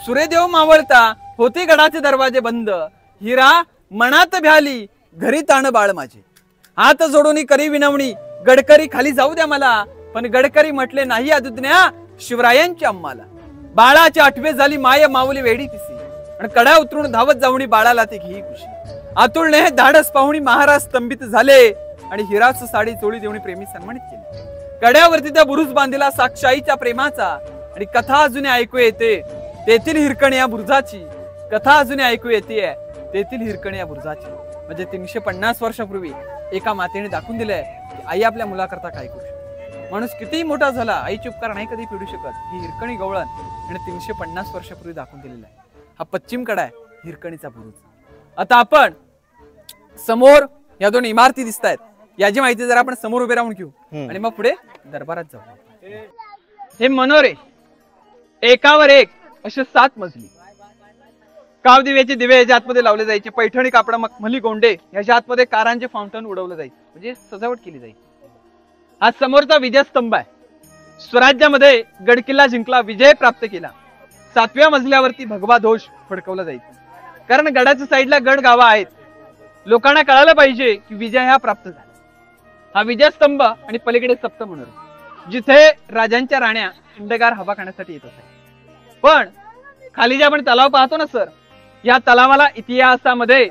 सूर्यदेव मावळता होते गडाचे दरवाजे बंद हिरा मनात भ्याली घरी ताण बाळ माझे हात जोडून करी विनवणी गडकरी खाली जाऊ द्या मला पण गडकरी म्हटले नाही अदुज्ञा शिवरायांची आम्हाला बाळाची आठवे झाली माय माऊली वेडी तिसी आणि कड्या उतरून धावत जाऊनी बाळाला ती घी खुशी अतुलने हे धाडस पाहुणी महाराज स्तंभित झाले आणि हिराच साडी चोळी देऊन प्रेमी सन्मानित केले कड्यावरती त्या बुरुज बांधलेला साक्षाईच्या प्रेमाचा आणि कथा अजून ऐकू येते तेथील हिरकणी या बुरुजाची कथा अजून ऐकू येते तेथील हिरकणी या बुरुजाची म्हणजे 350 वर्षापूर्वी एका मातेने दाखवून दिलंय की आई आपल्या मुलाकरता काय करू शकते माणूस कितीही मोठा झाला आईची उपकार नाही कधी फेडू शकत ही हिरकणी गवळण आणि 350 वर्षापूर्वी दाखवून दिलेला आहे हा पश्चिम कडा आहे हिरकणीचा बुरुज आता आपण समोर या दोन इमारती दिसत आहेत याची माहिती जर आपण समोर उभे राहून घेऊ आणि मग पुढे दरबारात जाऊ हे मनोरे एकावर एक असे 7 मजली काव दिव्याचे दिवे याच्या आतमध्ये लावले जायचे पैठणी कापडा मखमली गोंडे याच्या आतमध्ये कारांचे फाउंटन उडवलं जायचं म्हणजे सजावट केली जायची हा समोरचा विजयस्तंभ आहे स्वराज्यामध्ये गडकिल्ला जिंकला विजय प्राप्त केला 7व्या मजल्यावरती भगवा ध्वज फडकवला जायचा कारण गडाच्या साईडला गड गावा आहेत लोकांना कळायला पाहिजे की विजय हा प्राप्त झाला हा विजयस्तंभ आणि पलीकडे सप्त मनोरे जिथे राजांच्या राण्या थंडगार हवा खाण्यासाठी येत असतात पण खाली जे आपण तलाव पाहतो ना सर या तलावाला इतिहासामध्ये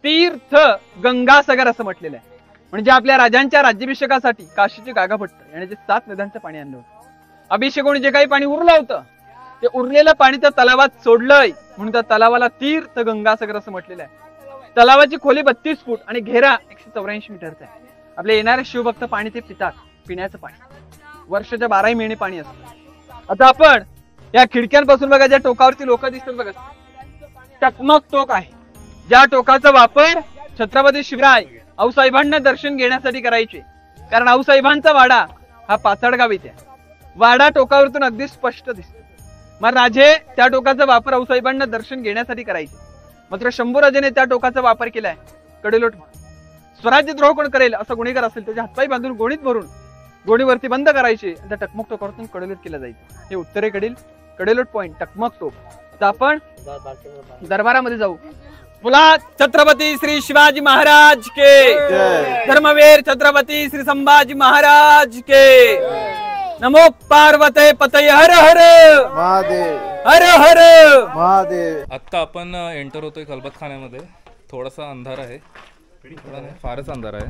तीर्थ गंगासागर असं म्हटलेलं आहे म्हणजे आपल्या राजांच्या राज्याभिषेकासाठी काशीचे गागाभट्ट याने जे 7 नद्यांचं पाणी आणलं होतं अभिषेकोणी जे काही पाणी उरलं होतं ते उरलेलं पाणी त्या तलावात सोडलंय म्हणून त्या तलावाला तीर्थ गंगासागर असं म्हटलेलं आहे तलावाची खोली 32 फूट आणि घेरा 184 मीटरचा आहे आपले येणारे शिवभक्त पाणी ते पितात पिण्याचं पाणी वर्षाच्या 12 महिने पाणी असतं आता आपण या खिडक्यांपासून बघा ज्या टोकावरती लोक दिसतात बघा टकमक टोक आहे ज्या टोकाचा वापर छत्रपती शिवराय आऊसाहेबांना दर्शन घेण्यासाठी करायचे कारण आऊसाहेबांचा वाडा हा पाचाडगाव इथे वाडा टोकावरतून अगदी स्पष्ट दिसतो मग राजे त्या टोकाचा वापर आऊसाहेबांना दर्शन घेण्यासाठी करायचे मात्र शंभूराजेने त्या टोकाचा वापर केलाय कडेलोट स्वराज्य द्रोह कोण करेल असं गुन्हेगार असेल त्याच्या हातपाय बांधून गोणीत भरून गोणीवरती बंद करायचे आणि त्या टकमक टोकावरतून कडेलोट केला जायचं हे उत्तरेकडील कडेलोट पॉइंट टकमक टोक आता आपण दरबारामध्ये जाऊ बोला छत्रपती श्री शिवाजी महाराज के धर्मवीर छत्रपती श्री संभाजी महाराज के नमो पार्वते पतये हर हर महादेव हर हर महादेव आत्ता आपण एंटर होतोय कलबतखान्यामध्ये थोडासा अंधार आहे थोडा नाही, फारच अंधार आहे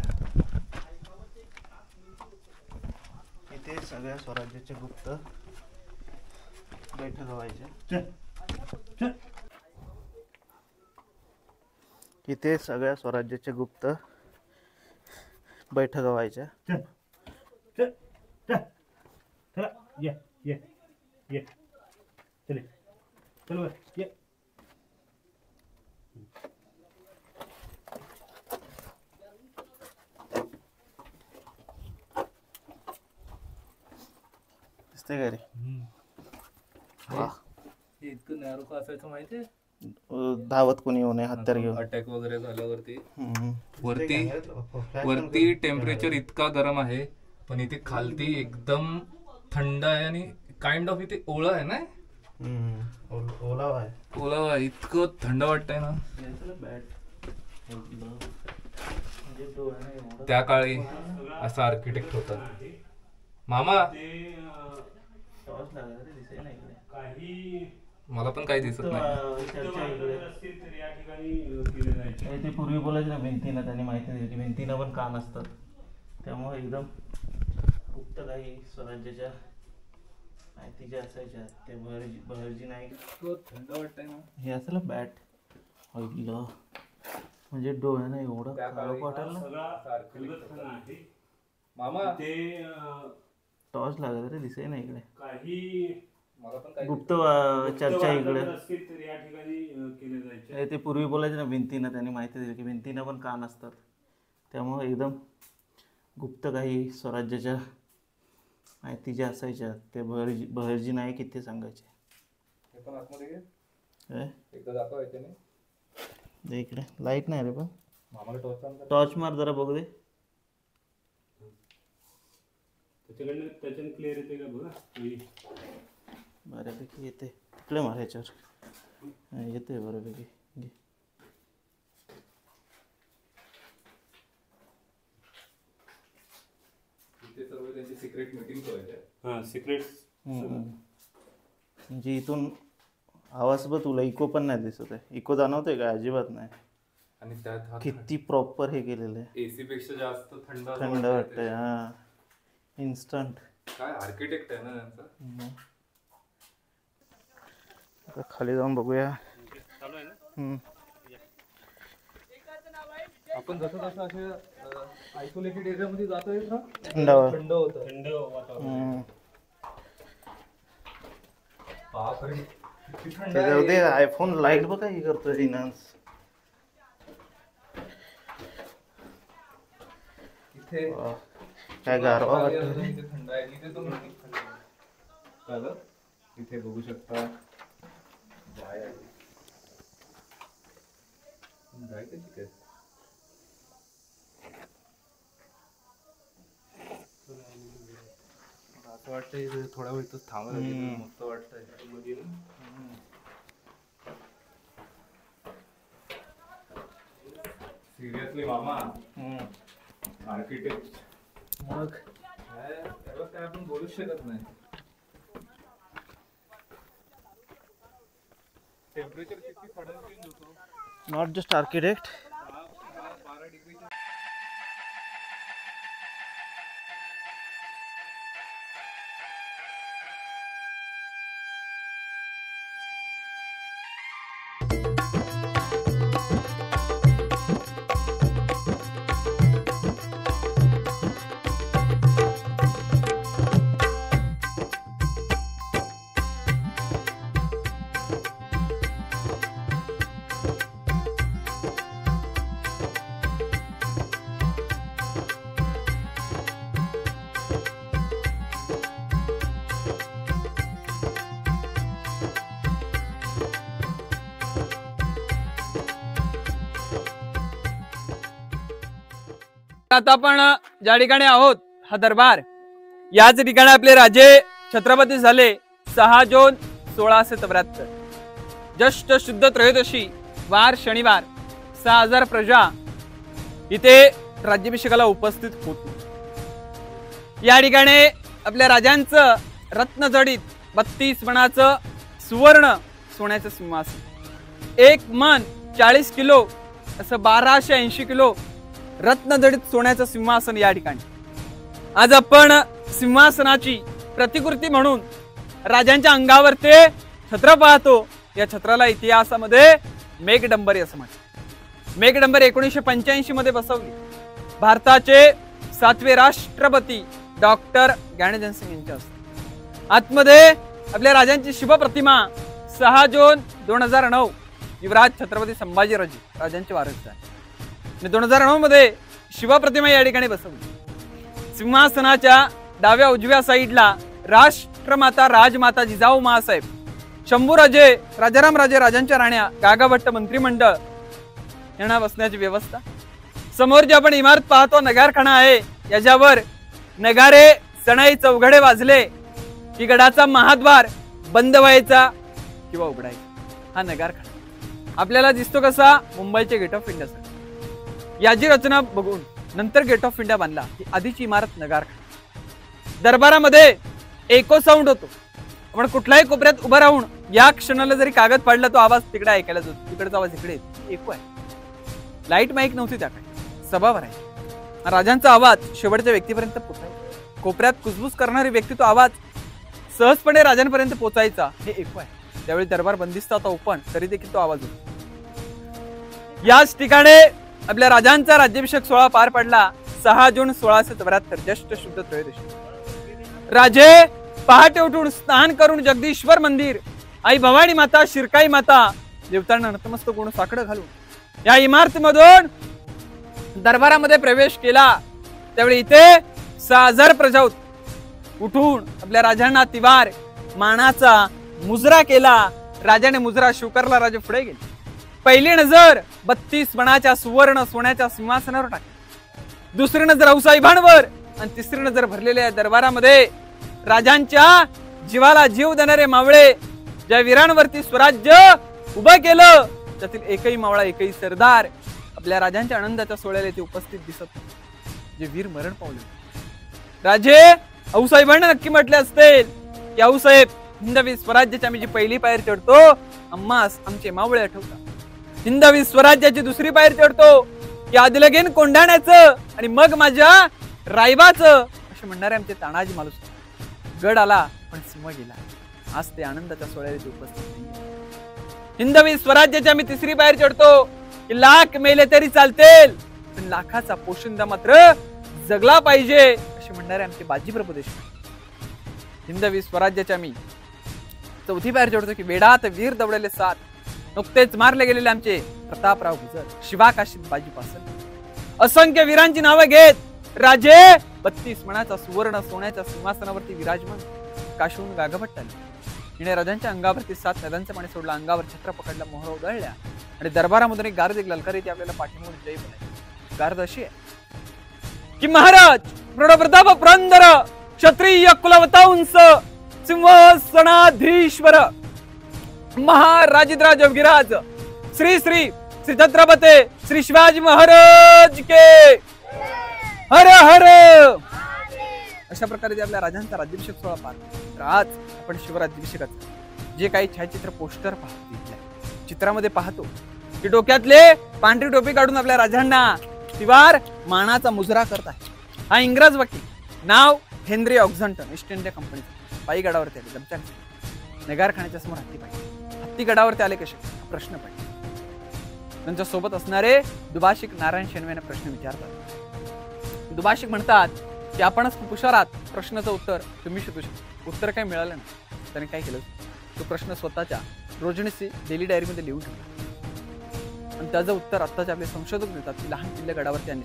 इथे सगळ्या स्वराज्याचे गुप्त बैठक व्हायच्या इथे सगळ्या स्वराज्याचे गुप्त बैठक व्हायच्या दिसते का रे इतकं नॅरो असायचं माहितीये धावत कोणी येऊ नये हत्यार घेऊन अटॅक वगैरे झाल्यावरती वरती टेम्परेचर इतका गरम आहे पण इथे खालती एकदम थंड आहे आणि काइंड ऑफ इथे ओळा आहे ना ओलावा आहे ओलावा आहे इतकं थंड वाटतंय ना त्या काळी असा आर्किटेक्ट होता मामा मला पण काही दिसत नाही ते पूर्वी बोलायचे ना भिंतीनं त्यांनी माहिती दिली भिंतीनं पण कान असतात त्यामुळे एकदम गुप्त काही स्वराज्याच्या माहिती ज्या असायच्या ते बहरजी नाईक थंड वाटतंय ना हे असलं बॅट ऐकलं म्हणजे डोळ्यानं एवढं काळोख वाटायला मामा ते टॉर्च लागत रे, दिसे ना इकडे काही गुप्त चर्चा इकडे असतील तर या ठिकाणी केले जायचे. ते पूर्वी बोलायचे ना भिंतीनं, त्यांनी माहिती दिली की भिंतीनं पण कान असतात, त्यामुळे एकदम गुप्त काही स्वराज्याच्या माहिती ज्या असायच्या ते बहरजी नाईक इथे सांगायचे. इकडे लाईट नाही रे, पण टॉर्च मार जरा बघू दे. त्याच्याने क्लिअर येते का बघा. बऱ्यापैकी येते, तिकडे मार ह्याच्यावर येते बऱ्यापैकी. Secret meeting. हां सिक्रेट. म्हणजे इथून आवाज बघ, तुला इको पण नाही दिसत आहे. इको जाणवतोय का? अजिबात नाही. आणि त्यात किती प्रॉपर हे केलेलं आहे. एसी पेक्षा जास्त थंड वाटतंय. हा इन्स्टंट. काय आर्किटेक्ट आहे ना त्यांचा. आता खाली जाऊन बघूया. आपण जसं जसं असे आयसोलेटेड एरियामध्ये जातोय ना, थंड होतं. थंड वातावरण. जाऊ दे. आयफोन लाईट बघा हे करतोय इन्हान्स. काय गारवा वाटतं. इथे बघू शकता असं वाटतंय थोडा वेळ इथं थांबा. मस्त वाटतंय. सिरियसली मामा आर्किटेक्ट मग काय आपण बोलूच शकत नाही. टेम्परेचर किती सडन चेंज होतो. Not just architect. आता आपण ज्या ठिकाणी आहोत हा दरबार, याच ठिकाणी आपले राजे छत्रपती झाले 6 जून 1673. ज्येष्ठ शुद्ध त्रयोदशी वार शनिवार 6000 प्रजा इथे राज्याभिषेकाला उपस्थित होती. या ठिकाणी आपल्या राजांचं रत्नजडित 32 मणाचं सुवर्ण सोन्याचं सिंहासन, 1 मन 40 किलो असं 1280 किलो रत्नजडित सोन्याचं सिंहासन या ठिकाणी. आज आपण सिंहासनाची प्रतिकृती म्हणून राजांच्या अंगावर ते छत्र पाहतो. या छत्राला इतिहासामध्ये मेघडंबरी असं म्हणतात. मेघडंबरी 1985 मध्ये बसवली. भारताचे 7वे राष्ट्रपती डॉक्टर ज्ञानदेवसिंग यांच्या हस्ते. आतमध्ये आपल्या राजांची शिवप्रतिमा 6 जून 2009 युवराज छत्रपती संभाजीराजे राजांचे वारसदार 2009 मध्ये शिवप्रतिमा या ठिकाणी बसवली. सिंहासनाच्या डाव्या उजव्या साईडला राष्ट्रमाता राजमाता जिजाऊ महासाहेब, शंभूराजे, राजाराम राजे, राजांच्या राण्या, गागाभट्ट, मंत्रिमंडळ यांना बसण्याची व्यवस्था. समोर जे आपण इमारत पाहतो नगारखाना आहे. याच्यावर नगारे सणाई चौघडे वाजले की गडाचा महाद्वार बंद व्हायचा किंवा उघडायचा. हा नगारखाना आपल्याला दिसतो कसा मुंबईचे गेट ऑफ इंडिया. याची रचना बघून नंतर गेट ऑफ इंडिया बांधला. ही आधीची इमारत नगारखाना. दरबारामध्ये एको साऊंड होतो. आपण कुठल्याही कोपऱ्यात उभं राहून या क्षणाला जरी कागद पाडला तो आवाज तिकडे ऐकायला जातो, तिकडचा आवाज इकडे एको आहे. लाईट माईक नव्हती त्या काळी, सभावर आहे. राजांचा आवाज शेवटच्या व्यक्तीपर्यंत पोहोचायचा. कोपऱ्यात कुजबूज करणारी व्यक्ती तो आवाज सहजपणे राजांपर्यंत पोहोचायचा. हे एको आहे. त्यावेळी दरबार बंदिस्त होता ओपन, तरी देखील तो आवाज होता. याच ठिकाणी आपल्या राजांचा राज्याभिषेक सोहळा पार पडला 6 जून 1674 ज्येष्ठ शुद्ध त्रयोदशी. राजे पहाटे उठून स्नान करून जगदीश्वर मंदिर, आई भवानी माता, शिरकाई माता देवतांना नतमस्तक होऊन साकडं घालून या इमारतीमधून दरबारामध्ये प्रवेश केला. त्यावेळी इथे 6000 प्रजा उठून आपल्या राजांना तिवार मानाचा मुजरा केला. राजाने मुजरा स्वीकारला. राजे पुढे गेले. पहिली नजर 32 मणाच्या सुवर्ण सोन्याच्या सिंहासनावर टाकली. दुसरी नजर आऊसाहेबांवर आणि तिसरी नजर भरलेल्या दरबारामध्ये राजांच्या जीवाला जीव देणारे मावळे, ज्या वीरांवरती स्वराज्य उभं केलं, त्यातील एकही मावळा, एकही सरदार आपल्या राजांच्या आनंदाच्या सोहळ्याला इथे उपस्थित दिसत नाही. जे वीर मरण पावले. राजे आऊसाहेबांना नक्की म्हटले असतील की आऊसाहेब, हिंदवी स्वराज्याची आम्ही जी पहिली पायर चढतो, आम्हास आमचे मावळे आठवतात. हिंदवी स्वराज्याची दुसरी पायर चढतो की आधी लगेन कोंढाण्याचं आणि मग माझ्या रायबाचं, असे म्हणणारे आमचे तानाजी मालूस. गड आला पण सिंह गेला. आज ते आनंदाच्या सोहळ्याला उपस्थित नाही. हिंदवी स्वराज्याची आम्ही तिसरी पायर चढतो की लाख मेले तरी चालतील, पण लाखाचा पोशिंदा मात्र जगला पाहिजे, असे म्हणणारे आमचे बाजीप्रभू देशमुख. हिंदवी स्वराज्याच्या आम्ही चौथी पायर चढतो की वेडात वीर दवडलेले 7, नुकतेच मारले गेलेले आमचे प्रतापराव गुजर, शिवाकाशीत बाजी पासल. असंख्य वीरांची नावं घेत राजे 32 मणाचा सुवर्ण सोन्याच्या सिंहासनावरती विराजमान काशवून गागभट्ट आले. हिने राजांच्या अंगावरती 7 नद्यांचं पाणी सोडलं. अंगावर छत्र पकडला, मोहरा उधळल्या आणि दरबारामधून एक गार्द, एक ललकारी ती आपल्याला पाठीमोर जय बोलायची. गार्द अशी आहे की महाराज प्रताप पुरंदर क्षत्रिय कुलवतांस सिंहासनाधीश्वर महाराजिद्राज विराज श्री श्री श्री छत्रपती श्री शिवाजी महाराज के हर हर. अशा प्रकारे आपल्या राजांचा राज्याभिषेक सोहळा पार. तर आज आपण शिवराज्याभिषेकाचं जे काही छायाचित्र पोस्टर पाहतो, चित्रामध्ये पाहतो की डोक्यातले पांढरी टोपी काढून आपल्या राजांना तिवार मानाचा मुजरा करत आहे. हा इंग्रज वकील, नाव हेनरी ऑक्झंटन, ईस्ट इंडिया कंपनीचा. पायी गडावरती आले. दमचाक नगारखान्याच्या समोर हत्ती पाहिजे. हत्ती गडावरती आले कसे, प्रश्न पडले. त्यांच्या सोबत असणारे दुभाषिक नारायण शेणवे प्रश्न विचारतात. दुभाषिक म्हणतात की आपणच खूप हुशार आहात, प्रश्नाचं उत्तर तुम्ही शोधू शकता. उत्तर काही मिळालं नाही. त्याने काय केलं, तो प्रश्न स्वतःच्या रोजनीसी डेली डायरीमध्ये लिहून ठेवला आणि त्याचं उत्तर आत्ताचे आपले संशोधक देतात की लहान किल्ले गडावरती आणि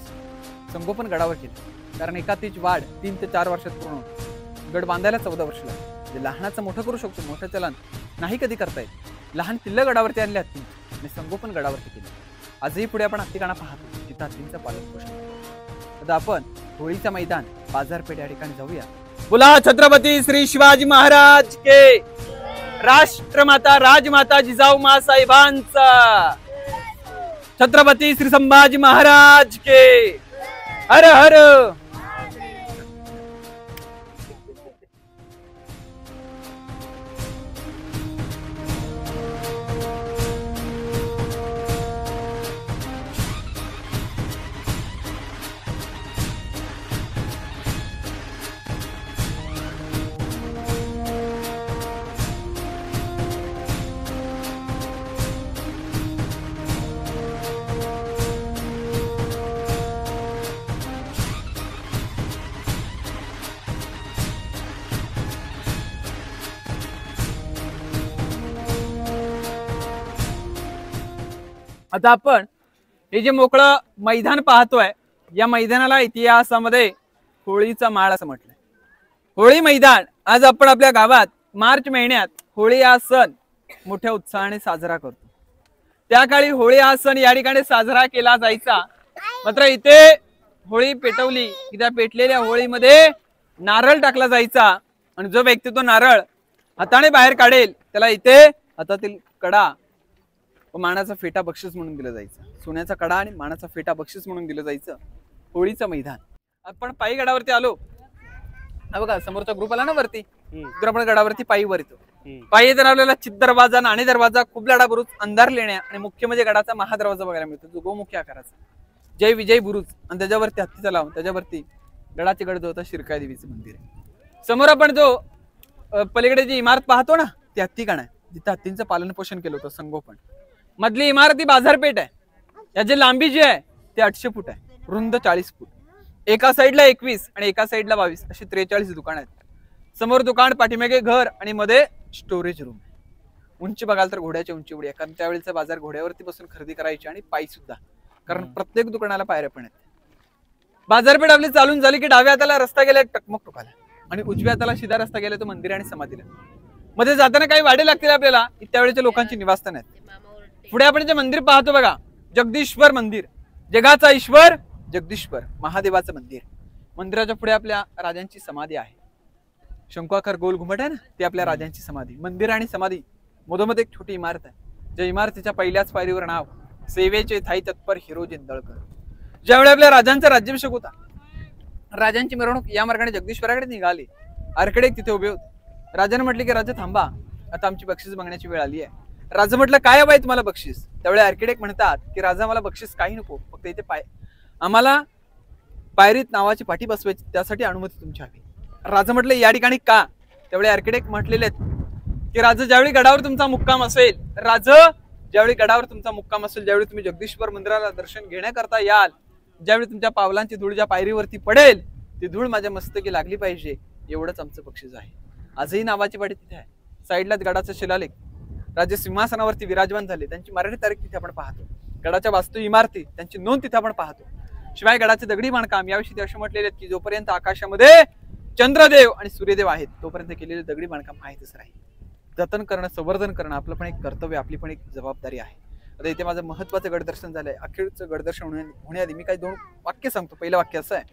संगोपन गडावर केलं. कारण एकातीच वाढ 3 ते 4 वर्षात पूर्ण होती. गड बांधायला 14 वर्ष लागली. जे लहानाचं मोठं करू शकतो, मोठं चलन नाही कधी करता येत. लहान किल्ले गडावरती आणले हत्ती आणि संगोपन गडावरती केले. आजही पुढे आपण हत्तीखाना पाहतो, तिथं हत्तींचं पालन पोषण करतो. आता आपण होळीचं मैदान, बाजारपेठ या ठिकाणी जाऊया. बोला छत्रपती श्री शिवाजी महाराज के, राष्ट्रमाता राजमाता जिजाऊ मासाहेबांचा, छत्रपती श्री संभाजी महाराज के हर हर. आता आपण हे जे मोकळं मैदान पाहतोय, या मैदानाला इतिहासामध्ये होळीचा माळ असं म्हटलंय. होळी मैदान आज आपण आपल्या गावात मार्च महिन्यात होळी हा सण मोठ्या उत्साहाने साजरा करतो. त्या काळी होळी हा सण या ठिकाणी साजरा केला जायचा. मात्र इथे होळी पेटवली की त्या पेटलेल्या होळीमध्ये नारळ टाकला जायचा आणि जो व्यक्ती तो नारळ हाताने बाहेर काढेल त्याला इथे हातातील कडा व मानाचा फेटा बक्षीस म्हणून दिलं जायचं. सोन्याचा कडा आणि मानाचा फेटा बक्षीस म्हणून दिलं जायचं. होळीचं मैदान. आपण पायी गडावरती आलो. हा बघा समोरचा ग्रुप आला ना वरती, तर आपण गडावरती पायी वर येतो. पायी येताना आपल्याला चित दरवाजा, नाणे दरवाजा, कुबलाडा बुरुज, अंधार लेण्या आणि मुख्य म्हणजे गडाचा महादरवाजा बघायला मिळतो, जो गोमुखी आकाराचा. जय विजय बुरुज आणि त्याच्यावरती हत्तीचा लावून त्याच्यावरती गडाचे गड जो होता शिरकाई देवीचं मंदिर आहे. समोर आपण जो पलीकडे जी इमारत पाहतो ना, ती हत्तीखाना आहे, जिथे हत्तींचं पालन पोषण केलं होतं, संगोपन. मधली इमारत ही बाजारपेठ आहे. याची लांबी जी आहे ती 800 फूट आहे, रुंद 40 फूट. एका साईडला 21 आणि एका साईडला 22 अशी 43 दुकान आहेत. समोर दुकान, पाठीमागे घर आणि मध्ये स्टोरेज रूम. उंची बघाल तर घोड्याची उंची एवढी आहे, कारण त्यावेळेचा बाजार घोड्यावरती बसून खरेदी करायची आणि पायी सुद्धा, कारण प्रत्येक दुकानाला पायऱ्या पण आहेत. बाजारपेठ आपली चालून झाली की डाव्या हाताला रस्ता गेला टकमक टोकाला आणि उजव्या हाताला सीधा रस्ता गेला तो मंदिर आणि समाधीला. मध्ये जाताना काही वाडे लागतील आपल्याला, त्यावेळेच्या लोकांची निवासस्थान आहेत. पुढे आपण जे मंदिर पाहतो बघा, जगदीश्वर मंदिर, जगाचा ईश्वर जगदीश्वर महादेवाचं मंदिर. मंदिराच्या पुढे आपल्या राजांची समाधी आहे. शंकुआकार गोल घुमट आहे ना, ती आपल्या राजांची समाधी. मंदिर आणि समाधी मधोमध एक छोटी इमारत आहे, ज्या इमारतीच्या पहिल्याच पायरीवर नाव सेवेचे थाई तत्पर हिरोजी इंदळकर. ज्यावेळी आपल्या राजांचा राज्याभिषेक होता, राजांची मिरवणूक या मार्गाने जगदीश्वराकडे निघाली. आर्किटेक्ट तिथे उभे होते. राजाने म्हटले की राजा थांबा, आता आमची बक्षीस मागण्याची वेळ आली आहे. राजा म्हटलं काय हवंय तुम्हाला बक्षीस? त्यावेळी आर्किटेक्ट म्हणतात की राजा मला बक्षीस काही नको, फक्त इथे आम्हाला पायरीत नावाची पाठी बसवायची, त्यासाठी अनुमती तुमची हवी. राजा म्हटले या ठिकाणी का? त्यावेळी आर्किटेक्ट म्हटलेले की राजा ज्यावेळी गडावर तुमचा मुक्काम असेल, राजा ज्यावेळी गडावर तुमचा मुक्काम असेल, ज्यावेळी तुम्ही जगदीश्वर मंदिराला दर्शन घेण्याकरता याल, ज्यावेळी तुमच्या पावलांची धूळ ज्या पायरीवरती पडेल, ती धूळ माझ्या मस्तकी लागली पाहिजे, एवढंच आमचं बक्षीस आहे. आजही नावाची पाठी तिथे आहे. साईडलाच गडाचा शिलालेख, राजे सिंहासनावरती विराजमान झाले, त्यांची मराठी तारीख तिथे आपण पाहतो. गडाच्या वास्तू इमारती, त्यांची नोंद तिथे आपण पाहतो. शिवाय गडाचे दगडी बांधकाम याविषयी ते असे म्हटलेले की जोपर्यंत आकाशामध्ये चंद्रदेव आणि सूर्यदेव आहेत, तोपर्यंत केलेले दगडी बांधकाम आहेतच राहील. जतन करणं, संवर्धन करणं आपलं पण एक कर्तव्य, आपली पण एक जबाबदारी आहे. आता इथे माझं महत्वाचं गडदर्शन झालंय. अखेरचं गडदर्शन होण्याआधी मी काही 2 वाक्य सांगतो. पहिलं वाक्य असं आहे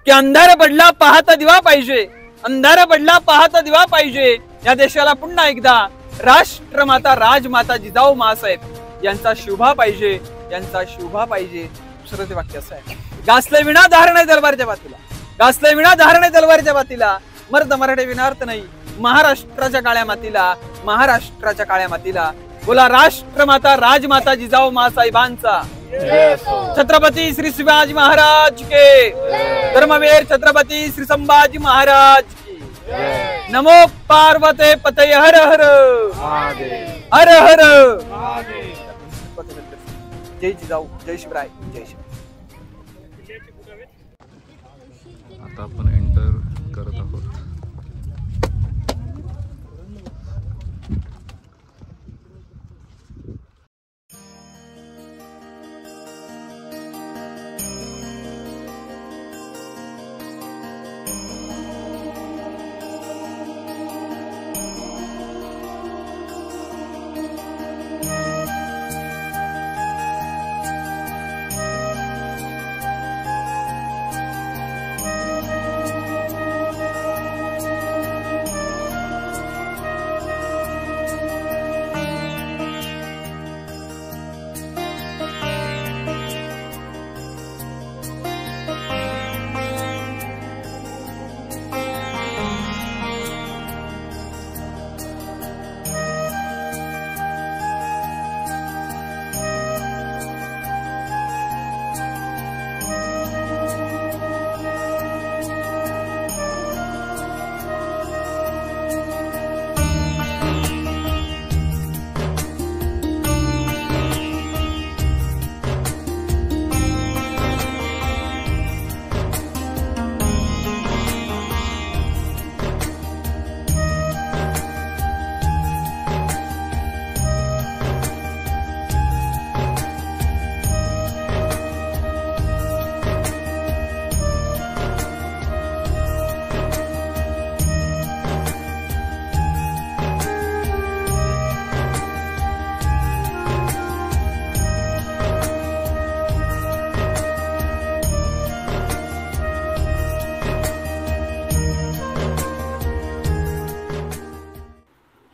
की अंधार पडला पाहता दिवा पाहिजे, अंधार पडला पाहता दिवा पाहिजे. या देशाला पुन्हा एकदा राष्ट्रमाता राजमाता जिजाऊ मासाहेब यांचा शोभा पाहिजे, यांचा शोभा पाहिजे. दुसरं ते वाक्य असं आहे, गासले विना धारण आहे तलवारच्या बातीला, गासले विना धारण आहे तलवारच्या बातीला, मर्द मराठे विनार्थ नाही महाराष्ट्राच्या काळ्या मातीला, महाराष्ट्राच्या काळ्या मातीला. बोला राष्ट्रमाता राजमाता जिजाऊ मासाहेबांचा, छत्रपती श्री शिवाजी महाराज के, धर्मवीर छत्रपती श्री संभाजी महाराज की. नमो पार्वते पतये हर हर हर हर. जय जिजाऊ, जय शिवराय, जय शिवराय. आता आपण एंटर करत आहोत.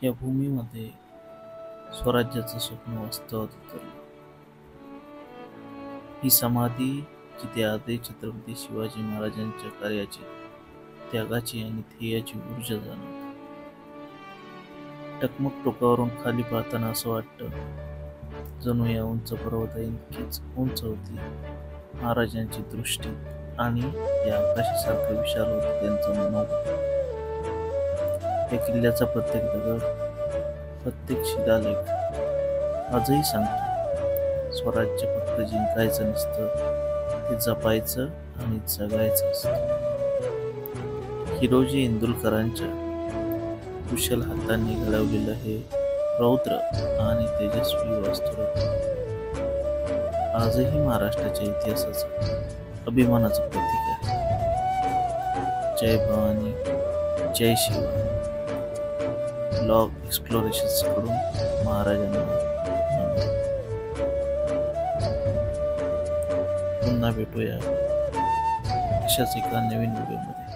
या भूमीमध्ये स्वराज्याचं स्वप्न वास्तवात उतरलं. ही समाधी जिथे आधी छत्रपती शिवाजी महाराजांच्या कार्याची, त्यागाची आणि ध्येयाची ऊर्जा जाणवते. टकमक टोकावरून खाली पाहताना असं वाटतं जणू या उंच पर्वताइतकीच उंच होती महाराजांची दृष्टी आणि या आकाशासारखं विशाल होतं त्यांचं मनोबल. या किल्ल्याचा प्रत्येक दगड, प्रत्येक शिलालेख आजही सांगतो स्वराज्य फक्त जिंकायचं नसतं, ते जपायचं आणि जगायचं असतं. हिरोजी इंदुलकरांच्या कुशल हातांनी घडवलेलं हे रौद्र आणि तेजस्वी वास्तुरत्न आजही महाराष्ट्राच्या इतिहासाचं अभिमानाचं प्रतीक आहे. जय भवानी, जय शिवाय. लॉग एक्सप्लोरेशन्स कडून महाराजांना नमन. पुन्हा भेटूया अशाच एका नवीन व्हिडिओमध्ये.